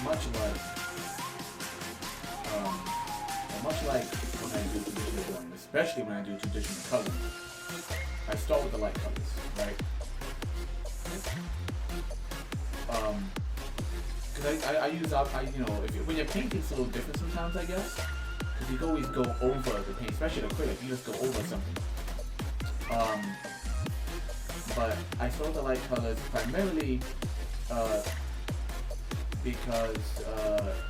Much like, much like when I do traditional drawing, especially when I do traditional coloring, I start with the light colors, right? Because I use up, you know, when you're painting, it's a little different sometimes, I guess. Because you can always go over the paint, especially acrylic, you just go over something. But I start with the light colors primarily because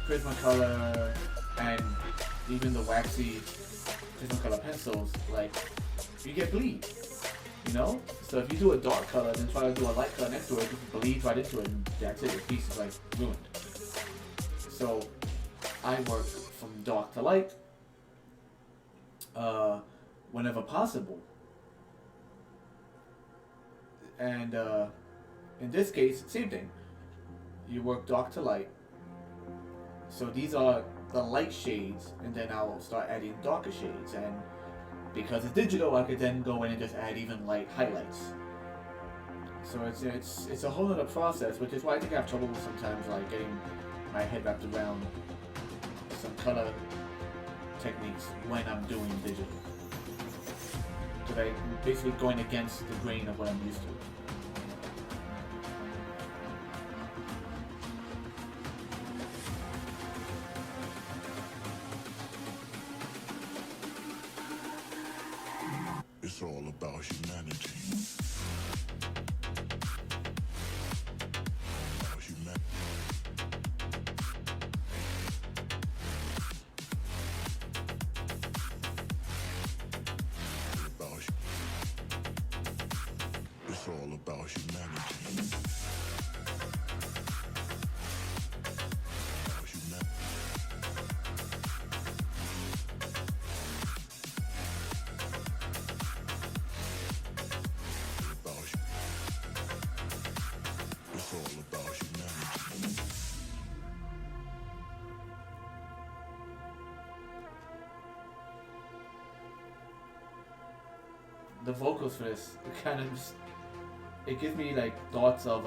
Prismacolor and even the waxy Prismacolor pencils, like, you get bleed, you know? So if you do a dark color, then try to do a light color next to it, it bleeds right into it, and that's it, your piece is like ruined. So I work from dark to light whenever possible. And in this case, same thing. You work dark to light. So these are the light shades, and then I'll start adding darker shades. And because it's digital, I could then go in and just add even light highlights. So it's a whole other process, which is why I think I have trouble sometimes, like getting my head wrapped around some color techniques when I'm doing digital. Because I'm basically going against the grain of what I'm used to. It's all about humanity. About humanity. It's all about humanity. About humanity. It's all about humanity. The vocals for this, it gives me like thoughts of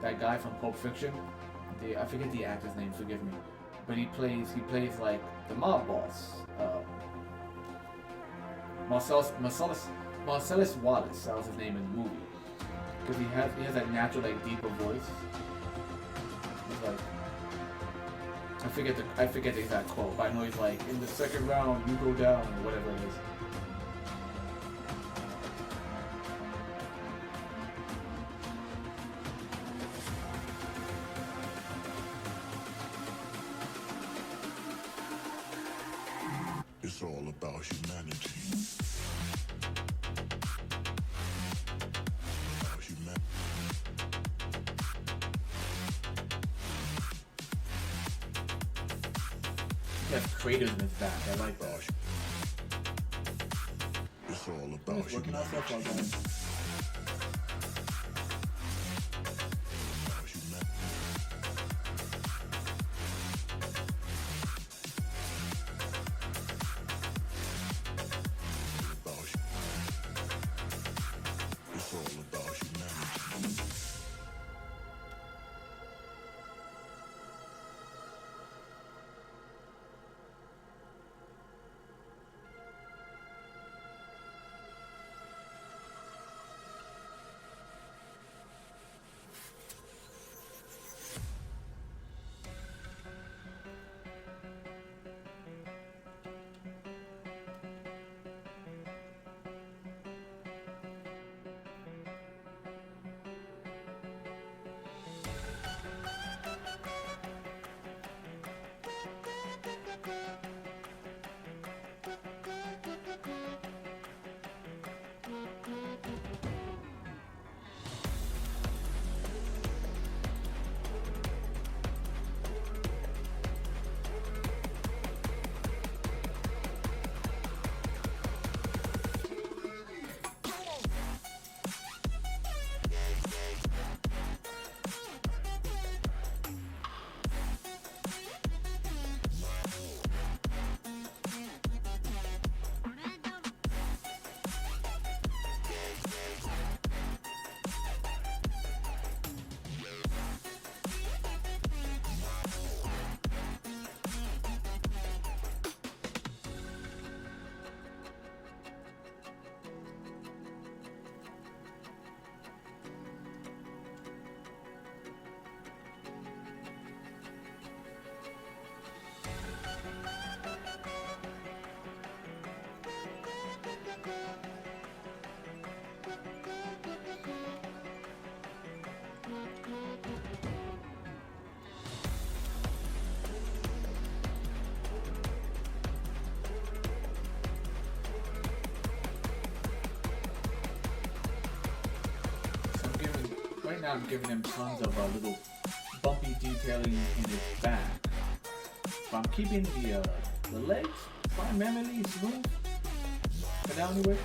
that guy from Pulp Fiction. I forget the actor's name, forgive me, but he plays like the mob boss, Marcellus Wallace. That was his name in the movie, because he has that natural like deeper voice. He's like, I forget the exact quote, but I know he's like, in the second round you go down, or whatever it is. It's all about humanity. About humanity. He has creators in his back. I like that. It's all I'm about just working out humanity. stuff like that. About humanity. It's all about humanity. I'm giving him tons of little bumpy detailing in his back. But I'm keeping the legs primarily smooth for now anyway.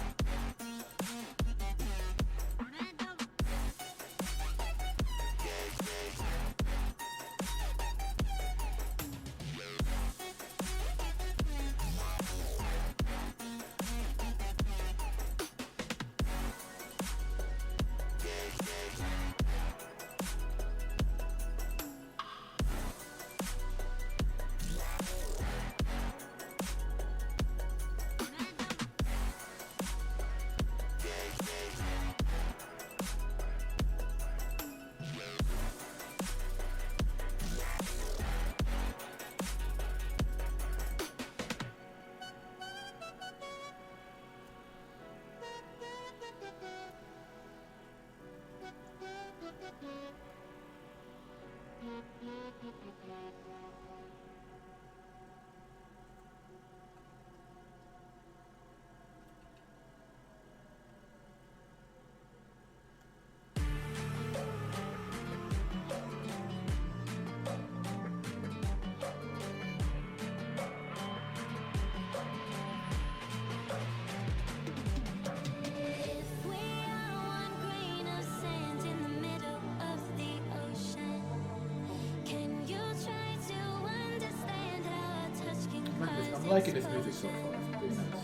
I'm liking this music so far. It's pretty nice.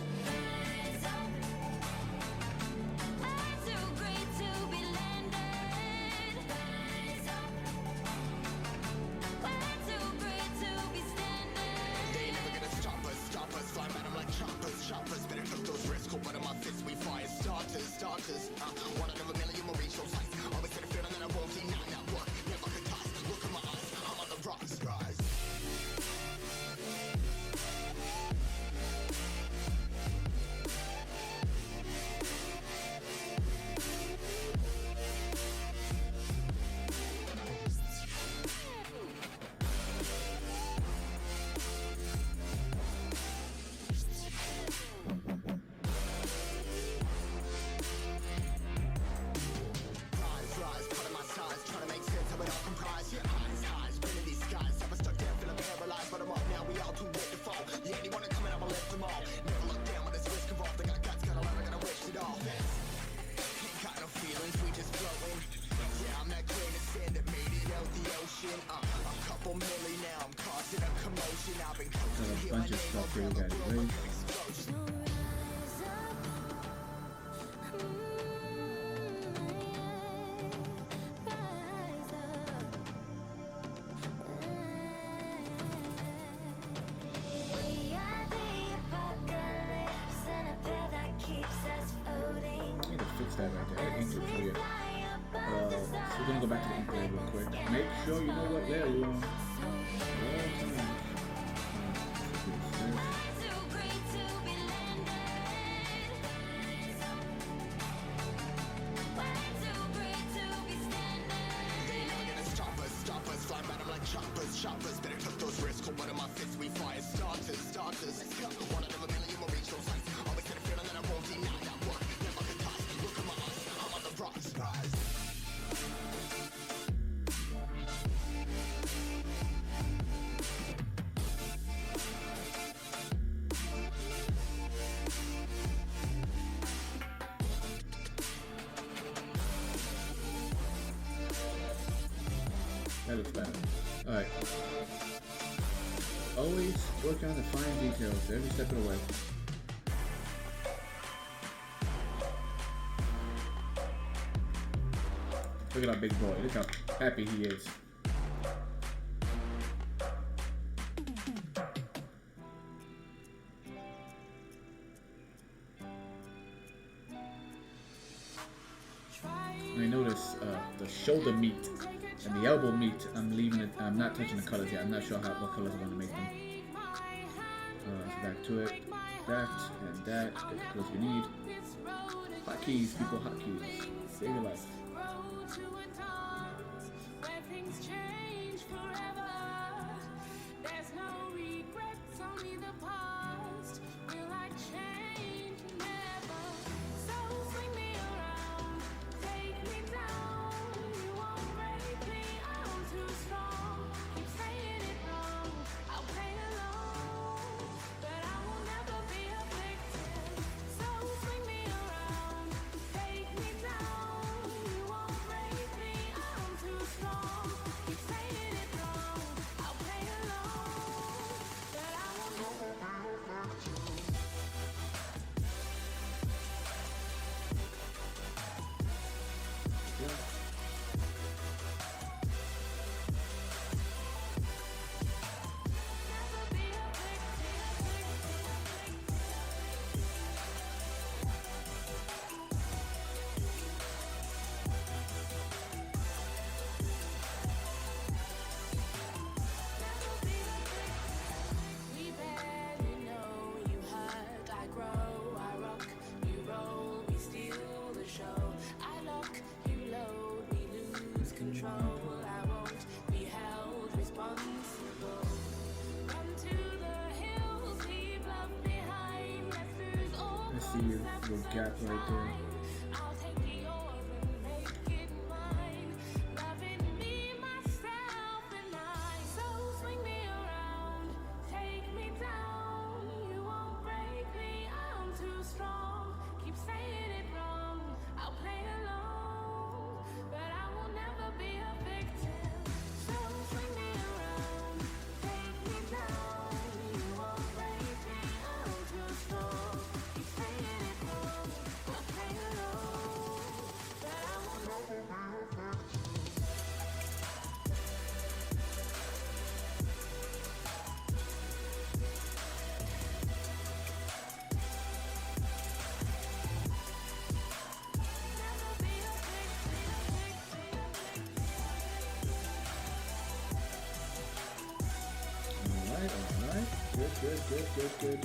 Got a bunch of stuff here. We got erase. I need to fix that right there. That ink looks weird. So we're gonna go back to the ink layer real quick. Make sure you know what layer you're on. Choppers, better took those risks. One of my fists, we fire starters. One out of a million will reach those heights. Always had a feeling that I won't deny that work. Never could toss. Look at my eyes, I'm on the rocks. That looks better. Alright. Always work on the fine details every step of the way. Look at our big boy. Look how happy he is. I notice the shoulder meat and the elbow meat, I'm leaving it. I'm not touching the colors yet. I'm not sure what colors I want to make them. So back to it. That and that. Get the colors we need. Hotkeys, people. Hotkeys. Save your life. little gap right there. Alright. Good.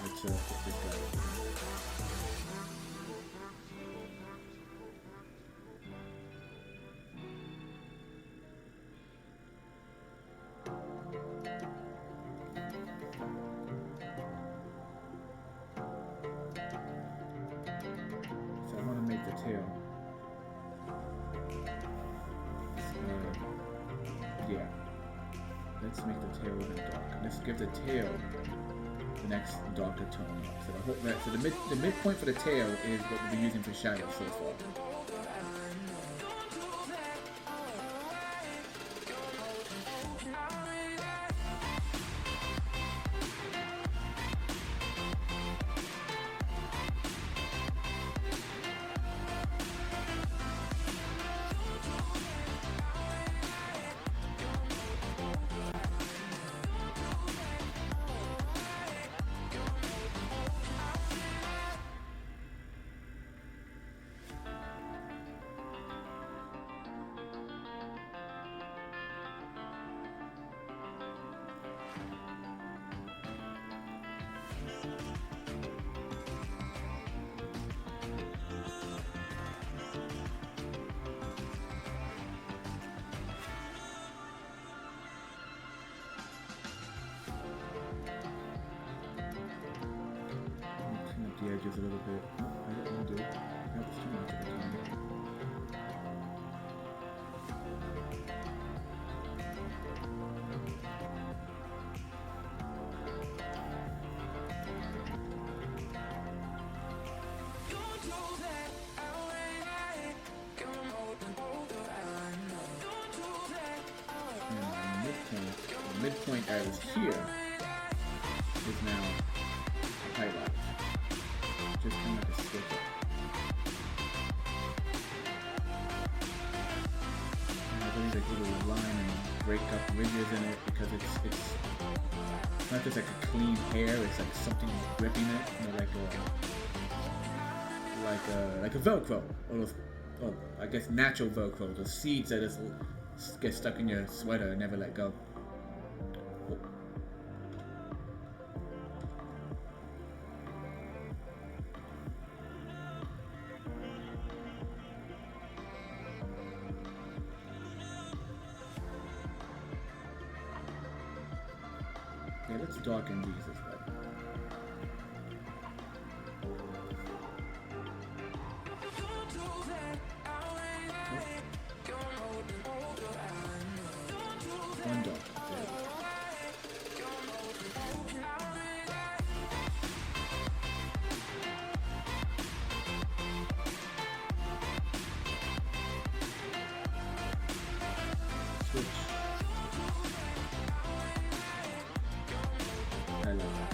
Let's put this guy over here. So I want to make the tail. Yeah. Let's make the tail even darker. Let's give the tail the next darker tone. So I hope that the midpoint for the tail is what we'll be using for shadow so far. The edges a little bit. Oh, I didn't want to do it. That's too much of a time. And the midpoint that was here is now highlighted. Just kind of like a switch up. And I really like little line and break up ridges in it because it's not just like a clean hair, it's like something gripping it, you know, like a Velcro, or I guess natural Velcro, the seeds that just get stuck in your sweater and never let go. Yeah, let's darken these as well. One dark. Switch. I love that.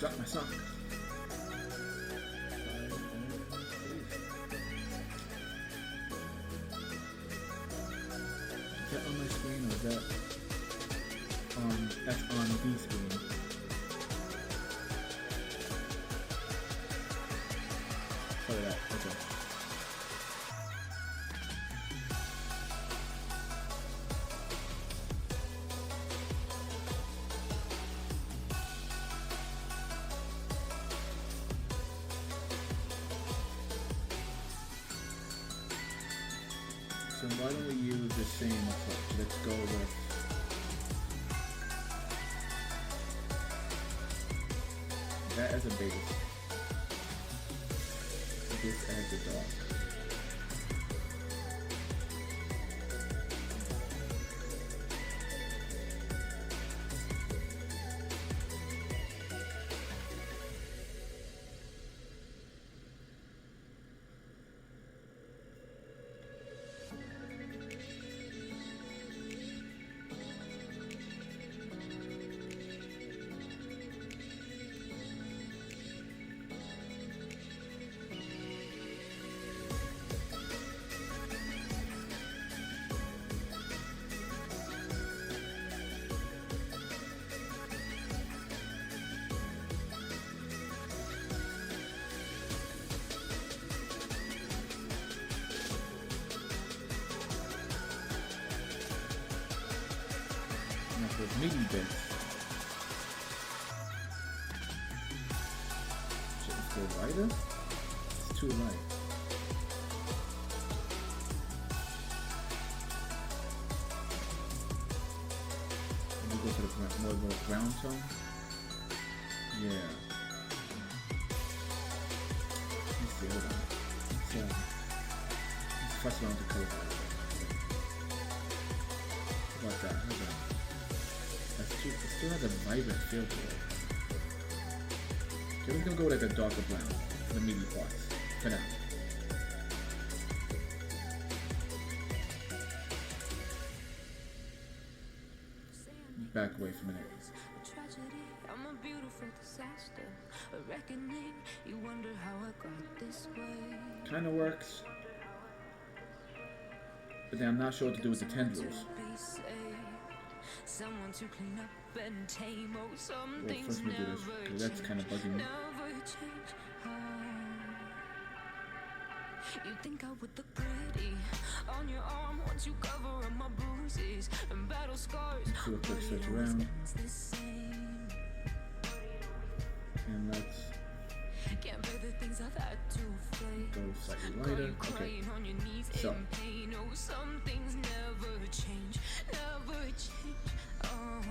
Drop my sock. that on, that's on B screen. Oh yeah, okay. So why don't we use the same approach? Let's go with that as a base. This as a dark. With MIDI bits. Should it go lighter? It's too light. Maybe go for the more of a brown tone. Yeah. Let's see, hold on. Let's fuss around the color. How about that? Hold on. It still has a vibrant feel to it. Okay, we're gonna go with like a darker brown for the MIDI parts for now. Back away for a minute. I'm a beautiful disaster, a reckoning. You wonder how I got this way. Kind of works, but then I'm not sure what to do with the tendrils. Someone to clean up and tame. Oh, some Well, things first we do this, never because that's kind of bugging me. never change. Oh. You think I would look pretty on your arm once you cover up my bruises and battle scars. Let's do a quick switch around. And let's Can't bear the things I've had to face. go slightly lighter. Okay. On your knees So. in pain. Oh, some things never change, never change. Oh,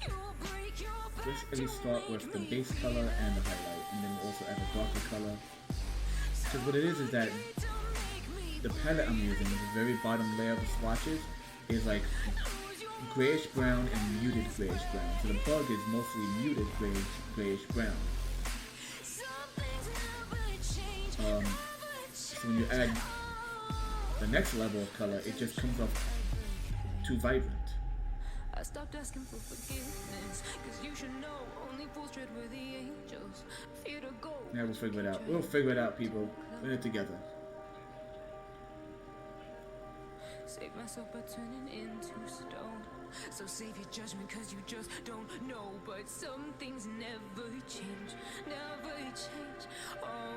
you'll break your back. Let's at least start with the base color and the highlight, and then we'll also add a darker color. Because what it is that the palette I'm using, the very bottom layer of the swatches, is like grayish brown and muted grayish brown. So the bug is mostly muted grayish brown. So when you add the next level of color, it just comes off too vibrant. I stopped asking for forgiveness, 'cause you should know only fools tread where the angels fear to go. Now we'll figure it out. We'll figure it out, people. We're in it together. Save myself by turning into stone. So save your judgment, 'cause you just don't know. But some things never change, never change. Oh,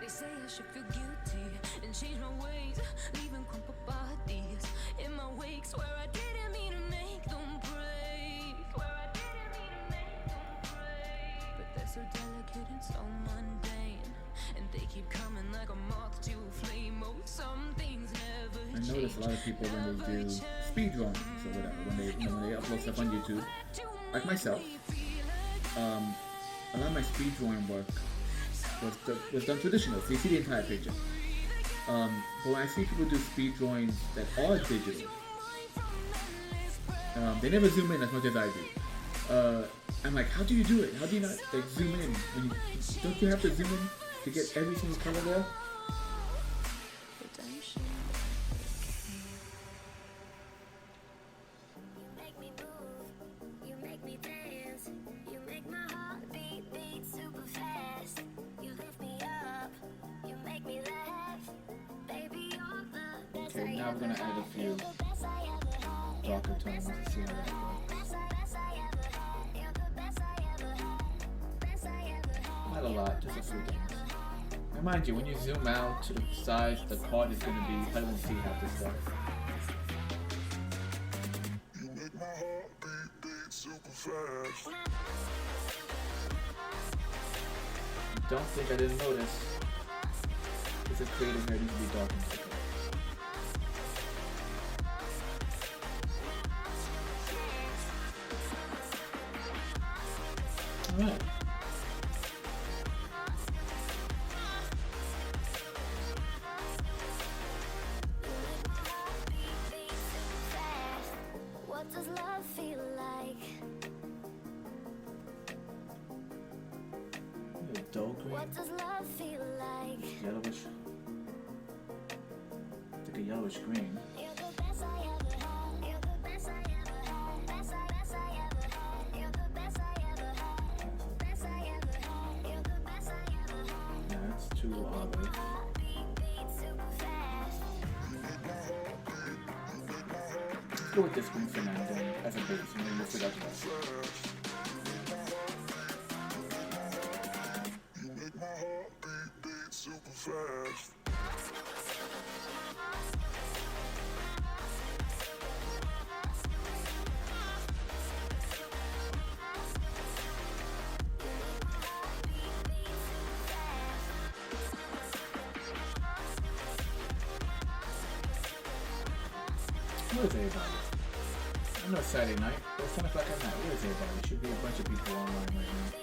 they say I should feel guilty and change my ways, leaving crumpled bodies in my wake. Swear I didn't mean to make them break. Swear I didn't mean to make them break. But they're so delicate and so mundane, and they keep coming like a moth to a flame. Oh, some things never I notice a lot of people when they do speed drawings or whatever, when they upload stuff on YouTube, like myself, a lot of my speed drawing work was done traditional, so you see the entire picture. But when I see people do speed drawings that are digital, they never zoom in as much as I do. I'm like, how do you do it? How do you not like zoom in? Don't you have to zoom in to get every single color there? Okay, now we're gonna add a few darker tone. Let's see how that works. Not a lot, just a few things. And mind you, when you zoom out to the side, the card is going to be, I don't see half this stuff. You make my heart beat super fast. Don't think I didn't notice. It's a creative here, it needs to be dark and thicker. Alright. What does love feel like? Dull green, What does love feel like? yellowish. It's like a yellowish green. You're the best I ever had. You're the best I ever had. Best I ever had. You're the best I ever had. Best I ever had. You're the best I ever had. Yeah, that's too olive. Beat super fast. Let's go with this one for now, then, as a base, and then lift it up. You make my heart beat super fast. Where is everybody? I know it's Saturday night, but it's 10 o'clock at night. Where is everybody? Should be a bunch of people online right now.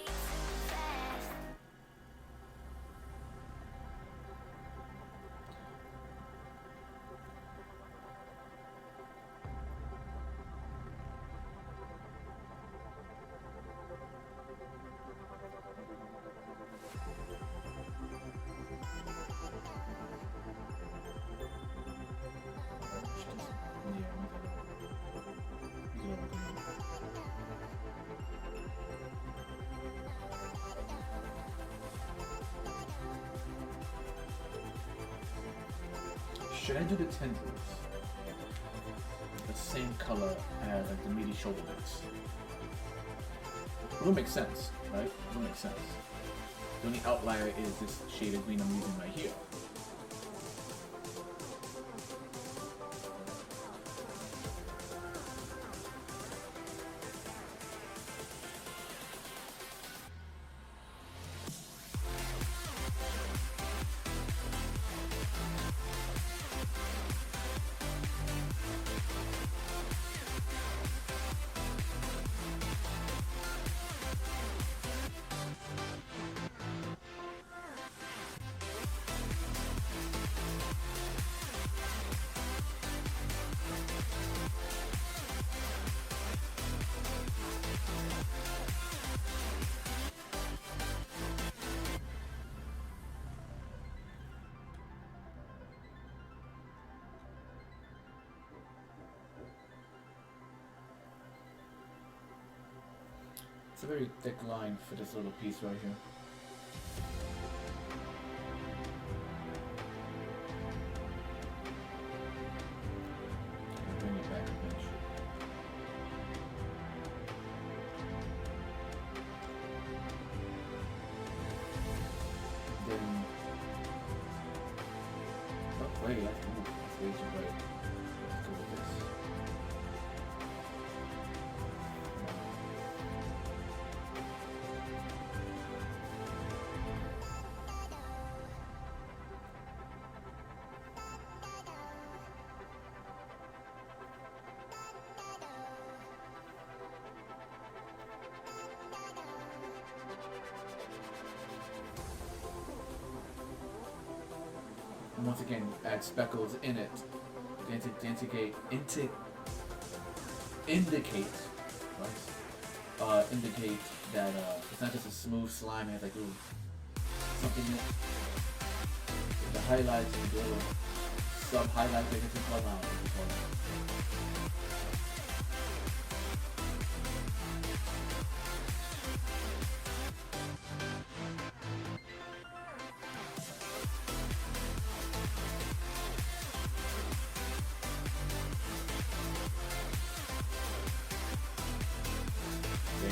Should I do the tendrils the same color as like the meaty shoulder bits? It will make sense, right? It will make sense. The only outlier is this shade of green I'm using right here. It's a very thick line for this little piece right here. Bring it back a pinch. Then, oh wait, that's way too bright. Let's go with this. And once again, add speckles in it to indicate that it's not just a smooth slime. It has like little something in it. The highlights and the little sub highlights, I guess you call them.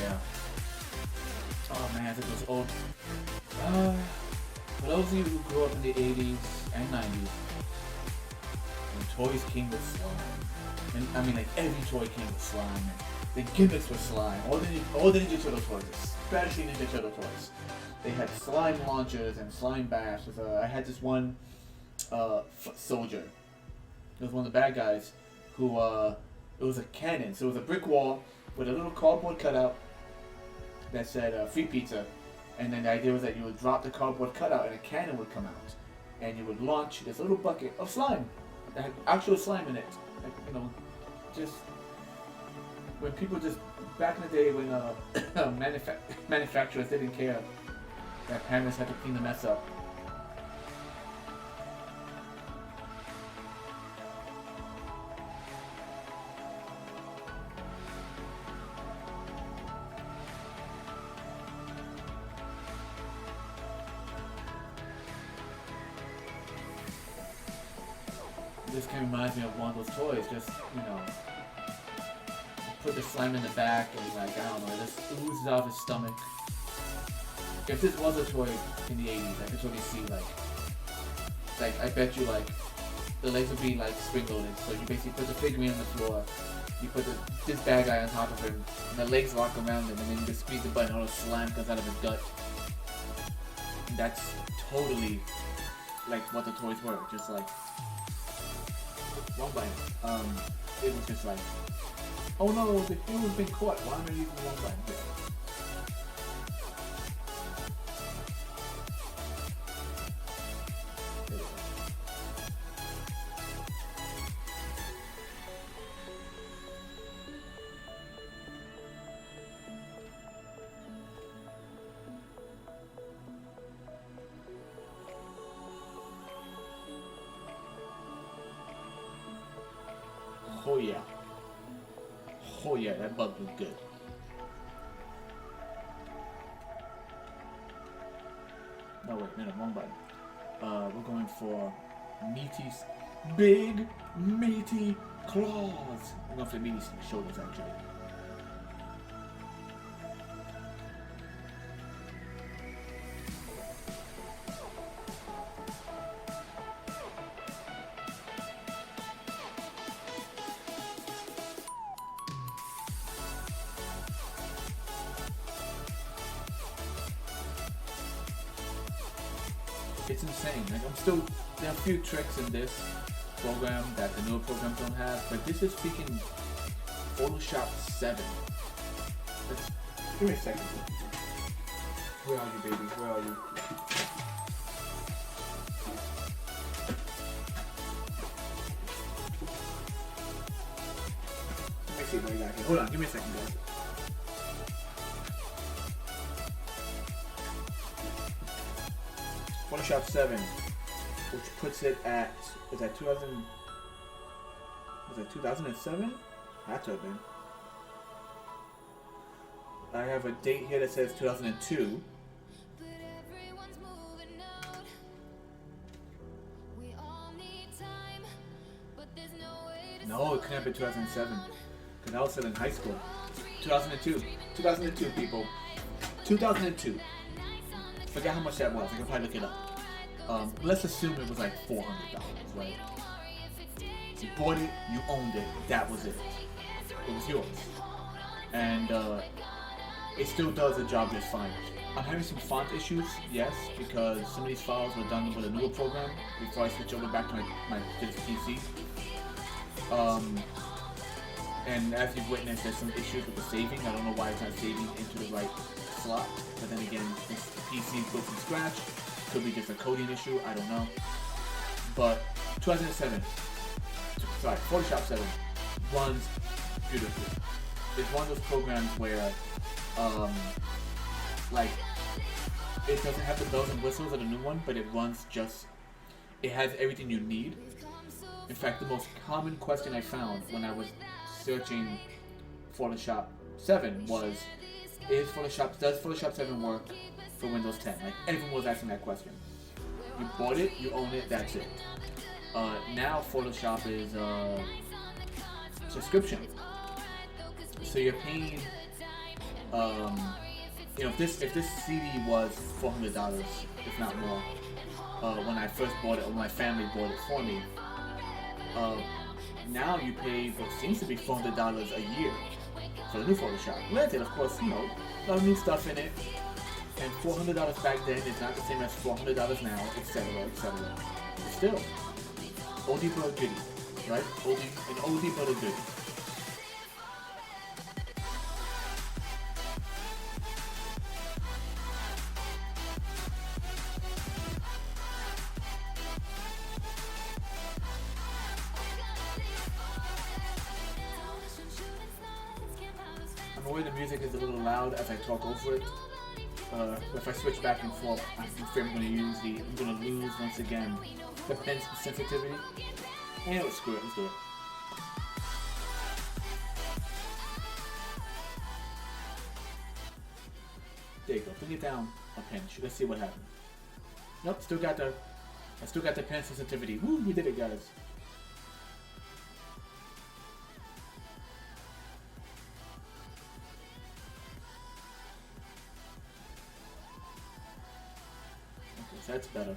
yeah. Oh man, it was old. For those of you who grew up in the 80s and 90s, when toys came with slime, and I mean like every toy came with slime, and the gimmicks were slime. All the Ninja Turtle toys, especially Ninja Turtle toys, they had slime launchers and slime bash. I had this one foot soldier. It was one of the bad guys who it was a cannon. So it was a brick wall with a little cardboard cutout that said free pizza. And then the idea was that you would drop the cardboard cutout and a cannon would come out. And you would launch this little bucket of slime that had actual slime in it. Like, you know, just when people just, back in the day when manufacturers didn't care that parents had to clean the mess up. This kind of reminds me of one of those toys, just, you know, put the slime in the back and like, I don't know, it just oozes out of his stomach. If this was a toy in the 80s, I could totally see like I bet you like, the legs would be like spring-loaded. So you basically put the figurine on the floor, you put this bad guy on top of him, and the legs lock around him, and then you just squeeze the button, all the slime comes out of his gut. And that's totally like what the toys were, just like, one bite. It was just like, oh no, the hero's been caught. Why am I using one bite? Yeah. Oh yeah. Oh yeah, that bug was good. No wait, no, wrong button. We're going for big meaty claws. We're going for the meaty shoulders actually. It's insane. Like there are a few tricks in this program that the newer programs don't have, but this is freaking Photoshop 7. Give me a second. Where are you, baby? Where are you? Let me see what I got here. Hold on, give me a second, guys. Photoshop 7, which puts it at, is that 2007? Had to have been. I have a date here that says 2002. No, it couldn't have been 2007, because I was still in high school. 2002. 2002, people. 2002. Forget how much that was. I can probably look it up. Let's assume it was like $400, right? You bought it, you owned it, that was it. It was yours. And it still does the job just fine. I'm having some font issues, yes, because some of these files were done with a newer program before I switch over back to my PC. And as you've witnessed, there's some issues with the saving. I don't know why it's not saving into the right slot, but then again, this PC is built from scratch. Could be just a coding issue, I don't know. But 2007, sorry, Photoshop 7 runs beautifully. It's one of those programs where, like, it doesn't have the bells and whistles of the new one, but it runs just, it has everything you need. In fact, the most common question I found when I was searching Photoshop 7 was, does Photoshop 7 work for Windows 10? Like, everyone was asking that question. You bought it, you own it, that's it. Now Photoshop is subscription. So you're paying You know, if this CD was $400, if not more, when I first bought it, or my family bought it for me, now you pay what seems to be $400 a year for the new Photoshop. Granted, of course, you know, a lot of new stuff in it, and $400 back then is not the same as $400 now, etc., etc. But still, oldie but a goodie, right? An oldie but a goodie. I'm aware the music is a little loud as I talk over it. If I switch back and forth, I'm afraid I'm gonna lose once again the pen sensitivity. And let's screw it, let's do it. There you go, bring it down a pinch. Let's see what happens. Nope, I still got the pen sensitivity. Woo, we did it, guys. That's better.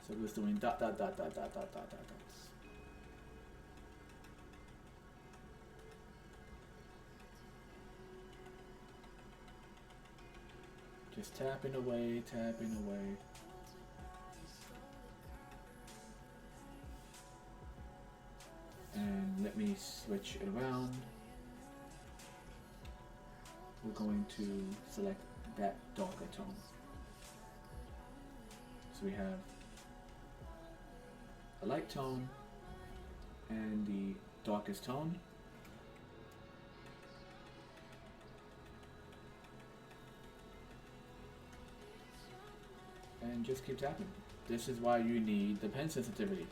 So we're just doing dot dot dot dot dot dot dot dots. Just tapping away, tapping away. And let me switch it around. We're going to select that darker tone. So we have a light tone and the darkest tone. And just keep tapping. This is why you need the pen sensitivity.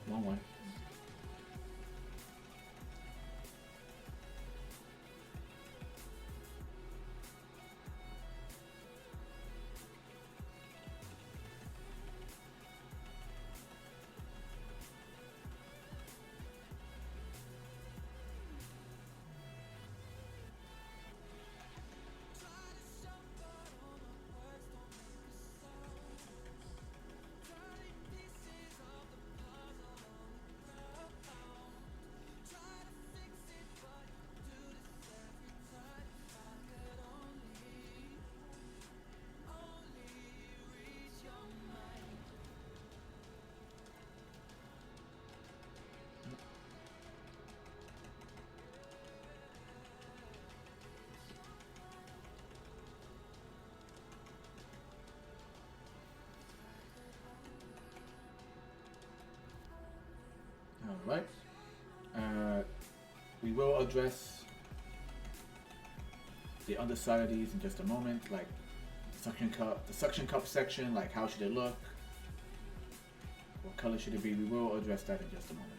Wrong way. Alright. We will address the underside of these in just a moment, like the suction cup section, like how should it look? What color should it be? We will address that in just a moment.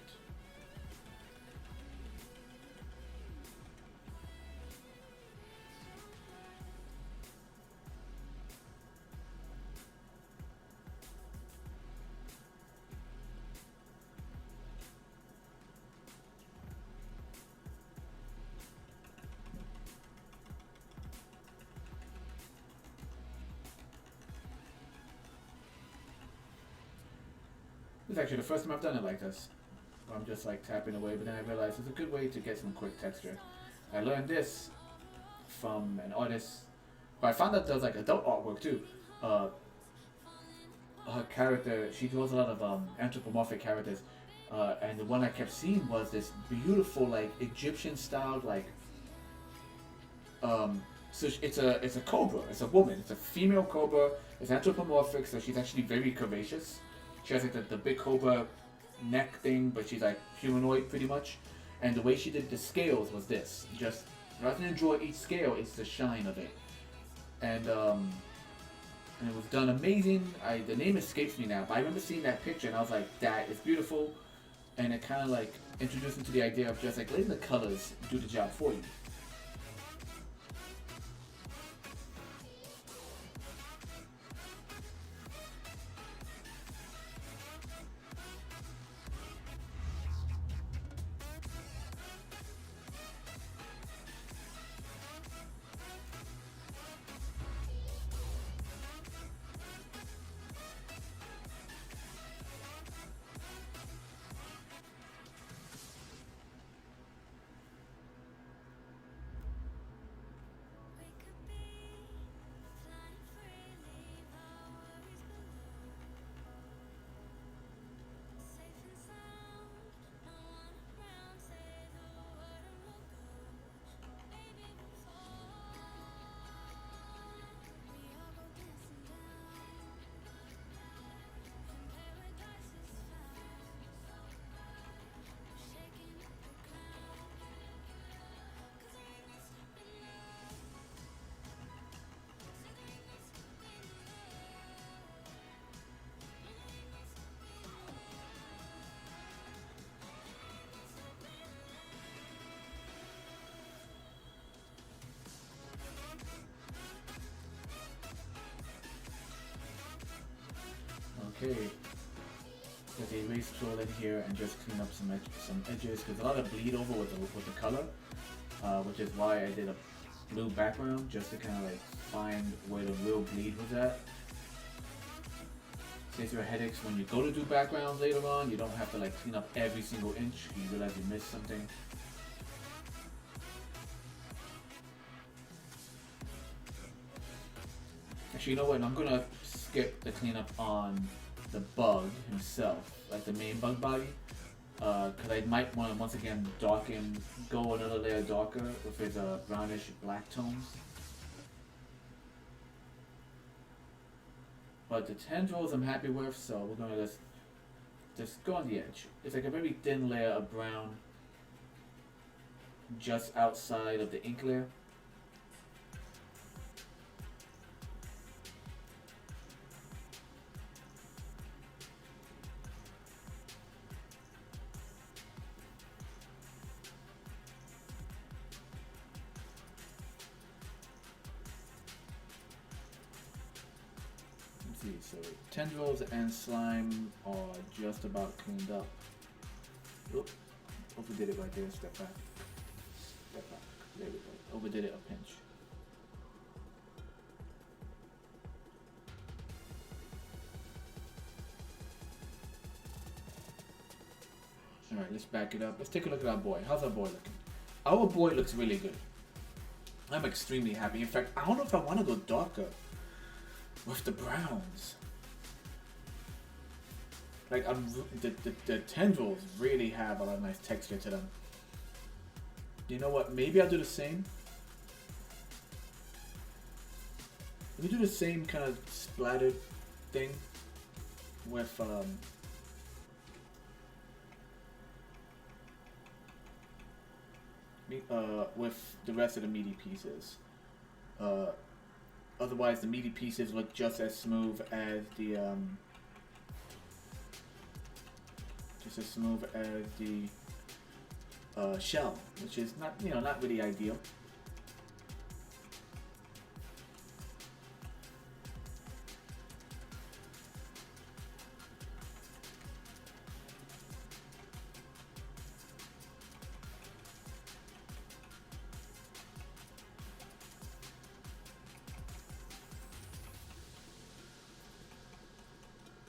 It's actually the first time I've done it like this. I'm just like tapping away, but then I realized it's a good way to get some quick texture. I learned this from an artist who I found out does like adult artwork too. Her character, she draws a lot of anthropomorphic characters, and the one I kept seeing was this beautiful like Egyptian styled like so it's a cobra, it's a woman, it's a female cobra, it's anthropomorphic, so she's actually very curvaceous. She has like the big cobra neck thing, but she's like humanoid pretty much. And the way she did the scales was this: just rather than draw each scale, it's the shine of it. And it was done amazing. The name escapes me now, but I remember seeing that picture and I was like, that is beautiful. And it kind of like introduced me to the idea of just like letting the colors do the job for you. We could be flying free, leave our worries below. Safe and sound, no one around. Say the word and we'll go. Maybe we'll fall. We all go dancing down, and paradise is found. We're shaking up the ground, 'cause there ain't no stopping now. So there ain't no stopping now. No, there ain't no stopping now. Okay. Get the erase tool in here and just clean up some edges because a lot of bleed over with the color, which is why I did a blue background just to kind of like find where the real bleed was at. Saves your headaches when you go to do backgrounds later on. You don't have to like clean up every single inch. You realize you missed something. Actually, you know what? I'm gonna skip the cleanup on the bug himself, like the main bug body, because I might want to once again darken, go another layer darker with his brownish black tones. But the tendrils I'm happy with, so we're gonna just go on the edge. It's like a very thin layer of brown just outside of the ink layer. So tendrils and slime are just about cleaned up. Oop, overdid it right there. Step back. Step back. There we go. Overdid it a pinch. Alright, let's back it up. Let's take a look at our boy. How's our boy looking? Our boy looks really good. I'm extremely happy. In fact, I don't know if I want to go darker with the browns. Like, the tendrils really have a lot of nice texture to them. You know what? Maybe I'll do the same. Let me do the same kind of splattered thing with with the rest of the meaty pieces. Otherwise, the meaty pieces look just as smooth as the shell, which is not not really ideal.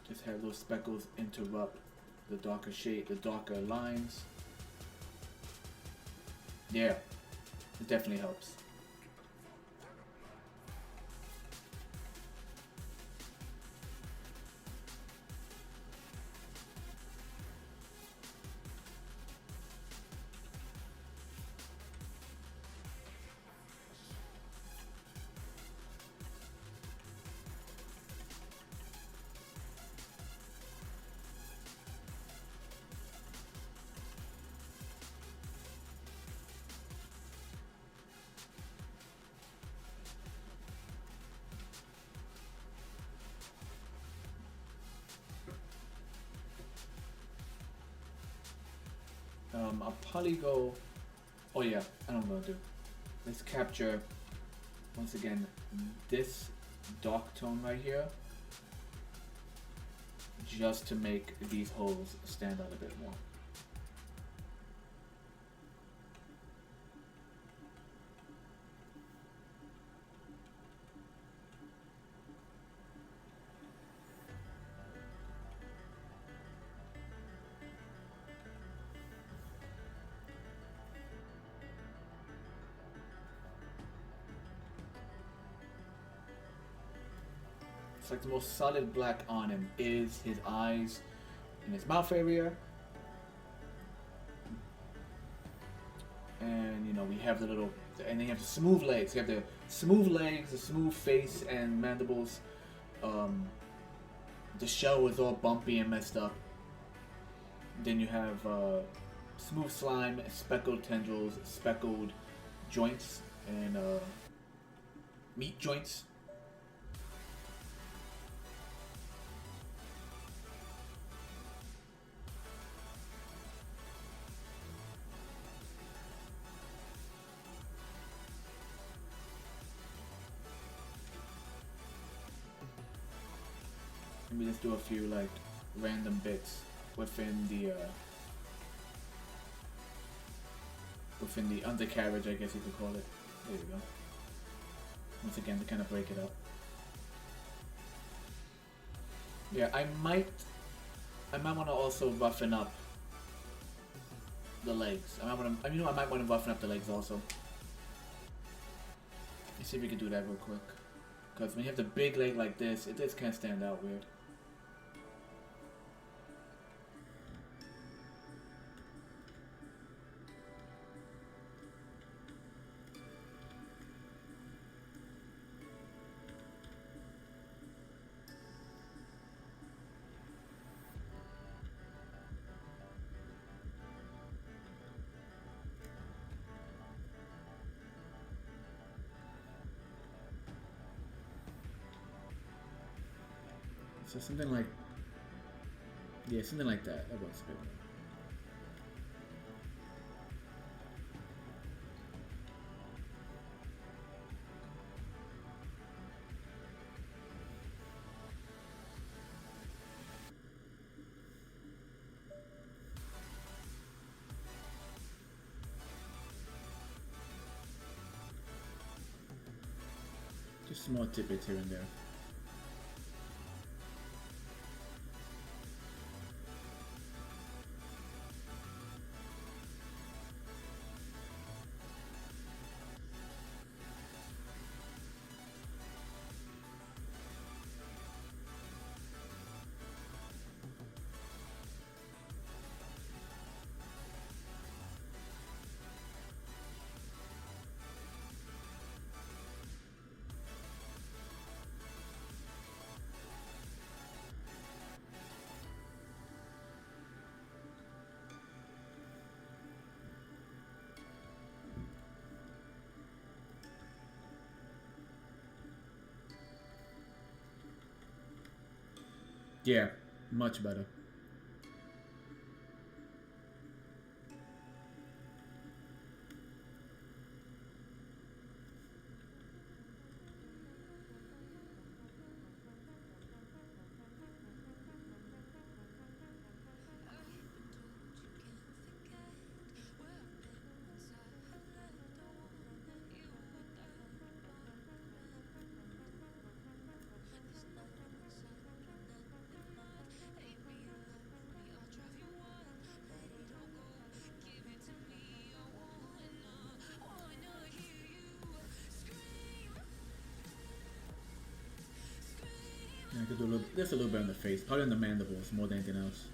Just have those speckles interrupt the darker shade, the darker lines. Yeah, it definitely helps. I'll probably go. Oh yeah, I know what I'm gonna do. Let's capture once again this dark tone right here, just to make these holes stand out a bit more. It's like the most solid black on him is his eyes and his mouth area. And you know, we have the little, and then you have the smooth legs. You have the smooth legs, the smooth face and mandibles. The shell is all bumpy and messed up. Then you have smooth slime, speckled tendrils, speckled joints, and meat joints. Let me just do a few like random bits within the undercarriage, I guess you could call it. There you go. Once again, to kind of break it up. Yeah, I might want to also roughen up the legs. I might want to roughen up the legs also. Let's see if we can do that real quick. Because when you have the big leg like this, it just can't stand out weird. So something like, yeah, something like that. That works a bit more. Just small tidbits here and there. Yeah, much better. Yeah, I could do just a little bit on the face, probably on the mandibles more than anything else.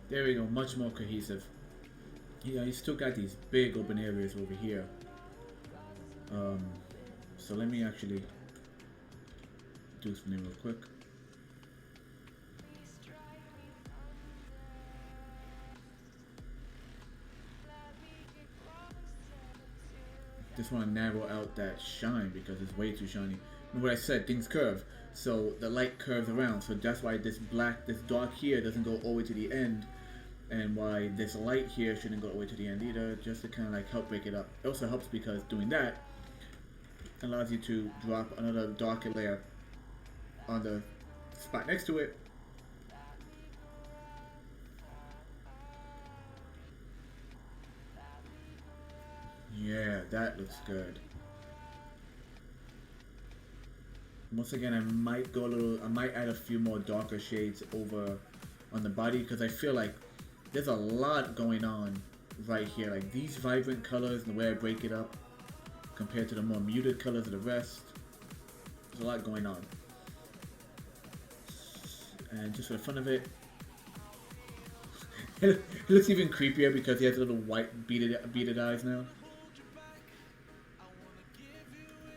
There we go, much more cohesive. Yeah, you still got these big open areas over here. So let me actually do something real quick. Just want to narrow out that shine because it's way too shiny. Remember what I said, things curve. So the light curves around. So that's why this black, this dark here doesn't go all the way to the end. And why this light here shouldn't go all the way to the end either. Just to kind of like help break it up. It also helps because doing that allows you to drop another darker layer on the spot next to it. Yeah, that looks good. Once again, I might go a little, I might add a few more darker shades over on the body because I feel like there's a lot going on right here. Like these vibrant colors and the way I break it up compared to the more muted colors of the rest. There's a lot going on. And just for the fun of it, it looks even creepier because he has little white beaded eyes now.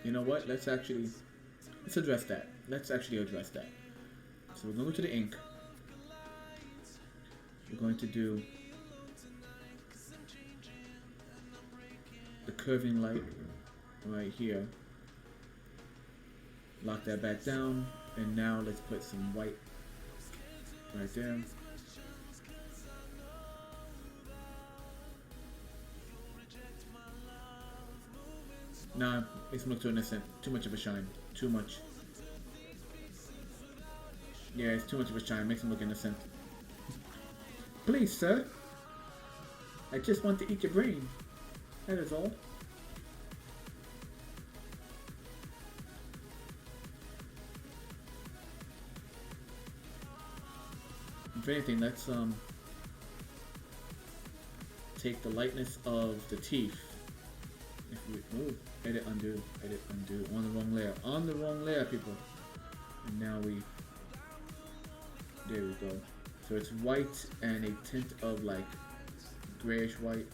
You know what? Let's address that. Let's actually address that. So we're going to go to the ink. We're going to do the curving light right here. Lock that back down. And now let's put some white right there. Nah, makes him look too innocent. Too much of a shine. Too much. Yeah, it's too much of a shine. Makes him look innocent. Please, sir. I just want to eat your brain. That is all. If anything, let's take the lightness of the teeth. If we edit undo on the wrong layer, people. And now there we go. So it's white and a tint of like grayish white.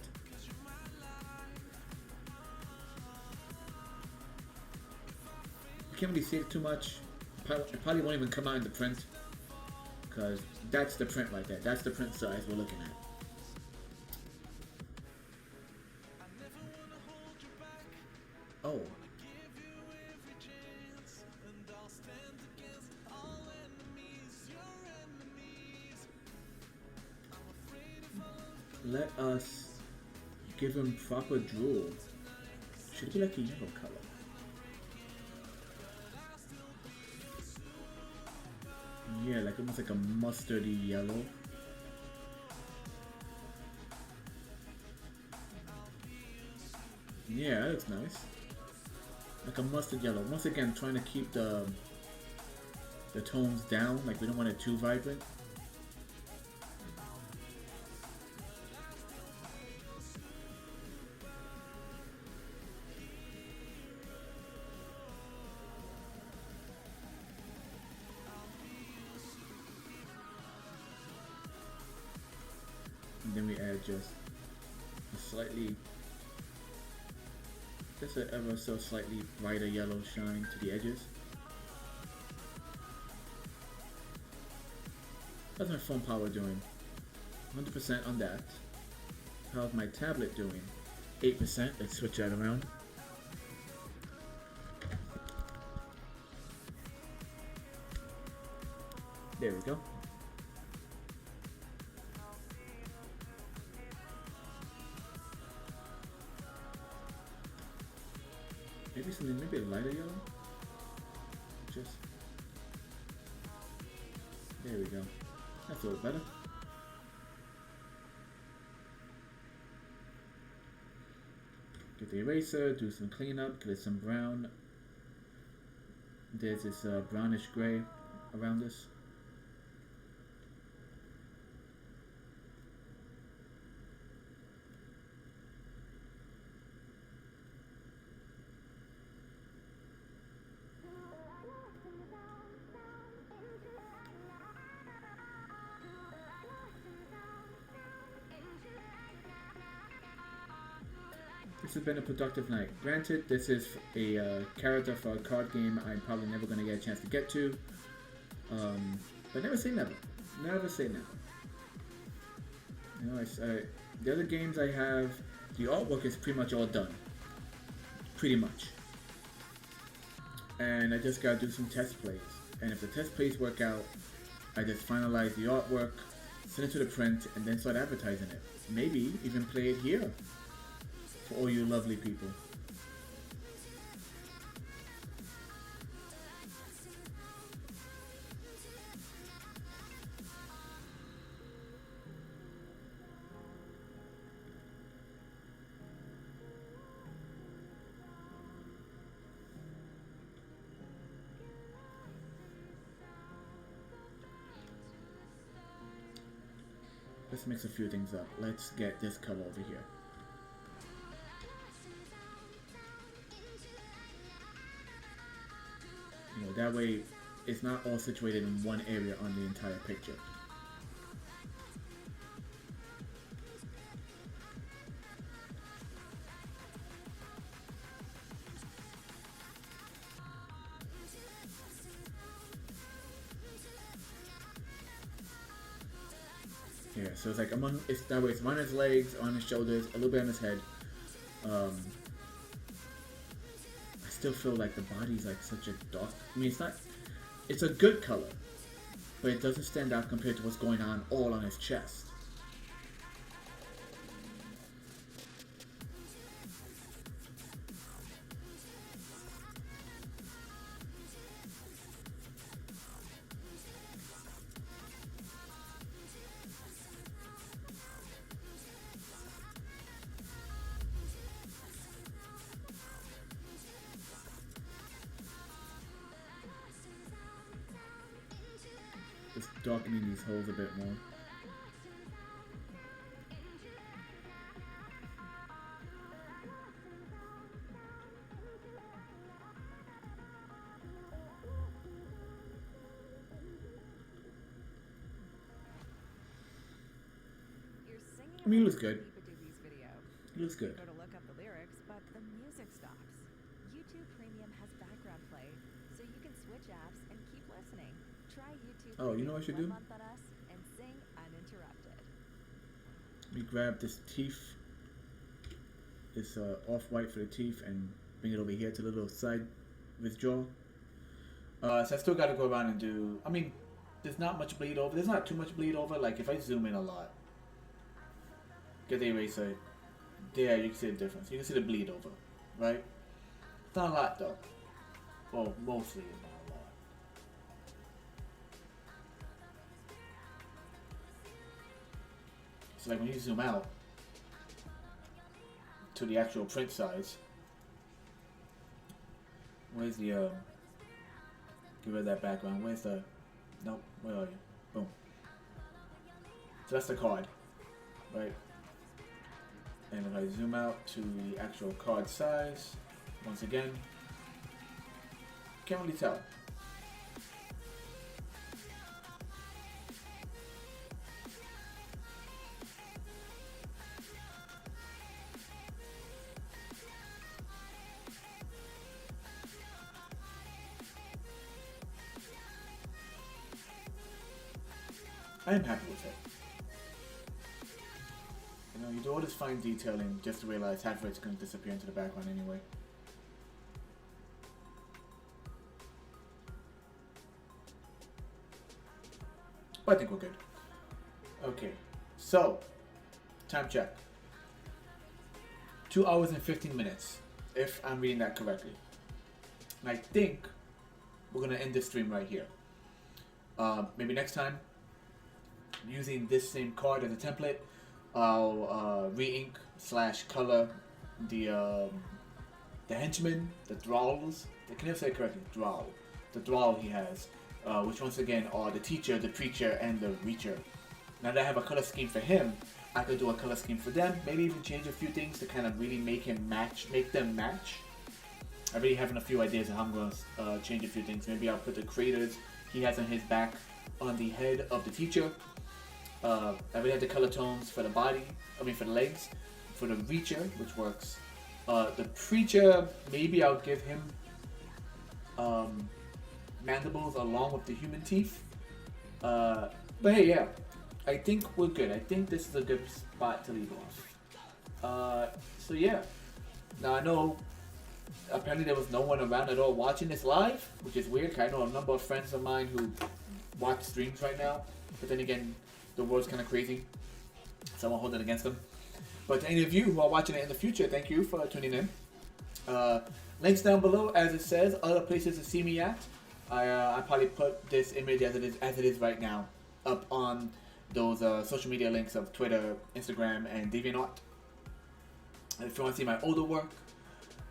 You can't really see it too much. It probably won't even come out in the print because that's the print right there. That's the print size we're looking at. Oh. Let us give him proper drool. Should be like a yellow color. Yeah, like almost like a mustardy yellow. Yeah, that looks nice. Like a mustard yellow. Once again, trying to keep the tones down. Like we don't want it too vibrant. And then we add just a slightly, just an ever so slightly brighter yellow shine to the edges. How's my phone power doing? 100% on that. How's my tablet doing? 8%. Let's switch that around. There we go. Maybe something, maybe a lighter yellow. Just there we go. That's a little better. Get the eraser, do some cleanup, get some brown. There's this brownish gray around this. This has been a productive night. Granted, this is a character for a card game I'm probably never going to get a chance to get to. But never say never. Never say never. You know, the other games I have, the artwork is pretty much all done. Pretty much. And I just gotta do some test plays. And if the test plays work out, I just finalize the artwork, send it to the print, and then start advertising it. Maybe even play it here for all you lovely people. Let's mix a few things up. Let's get this color over here. You know, that way it's not all situated in one area on the entire picture. Yeah, so it's like that way it's on his legs, on his shoulders, a little bit on his head. I still feel like the body's like such a dark. I mean, it's a good color, but it doesn't stand out compared to what's going on all on his chest. Just darkening these holes a bit more. I mean, it looks good. It looks good. Go to look up the lyrics, but the music stops. YouTube Premium has background play, so you can switch apps and keep listening. Try YouTube. Oh, you know what I should do? 1 month on us and sing uninterrupted. Let me grab this teeth, this off-white for the teeth, and bring it over here to the little side withdraw. So I still got to go around and do. I mean, there's not much bleed over. There's not too much bleed over. Like if I zoom in a lot, get the eraser. There, you can see the difference. You can see the bleed over, right? It's not a lot though. Well, mostly not a lot. So like when you zoom out to the actual print size, where's the get rid of that background. Where's the nope? Where are you? Boom. So that's the card, right? And if I zoom out to the actual card size, once again, can't really tell. I am happy with it. You know, you do all this fine detailing just to realize half of it's going to disappear into the background anyway. But I think we're good. Okay, so, time check. 2 hours and 15 minutes, if I'm reading that correctly. And I think we're going to end this stream right here. Maybe next time, using this same card as a template, I'll re-ink / color the henchman, the thralls. I can never say it correctly. Thrall. The thrall he has, which once again are the teacher, the preacher, and the reacher. Now that I have a color scheme for him, I could do a color scheme for them. Maybe even change a few things to kind of really make them match. I already have a few ideas of how I'm going to change a few things. Maybe I'll put the craters he has on his back on the head of the teacher. I already have the color tones for the body, for the legs, for the reacher, which works The Preacher, maybe I'll give him mandibles along with the human teeth. But hey, yeah, I think we're good. I think this is a good spot to leave off. So yeah, now I know apparently there was no one around at all watching this live, which is weird. 'Cause I know a number of friends of mine who watch streams right now, but then again, the world's kind of crazy, so I won't hold it against them. But to any of you who are watching it in the future, thank you for tuning in. Links down below, as it says, other places to see me at. I probably put this image as it is right now up on those social media links of Twitter, Instagram, and DeviantArt. And if you want to see my older work,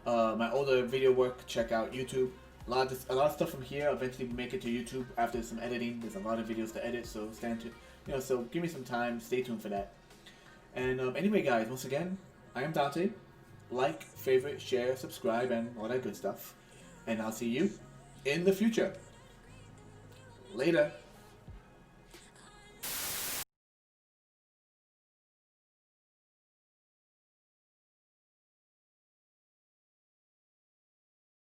my older video work, check out YouTube. A lot of stuff from here eventually make it to YouTube after some editing. There's a lot of videos to edit, so so give me some time. Stay tuned for that. And anyway, guys, once again, I am Dante. Like, favorite, share, subscribe, and all that good stuff. And I'll see you in the future. Later.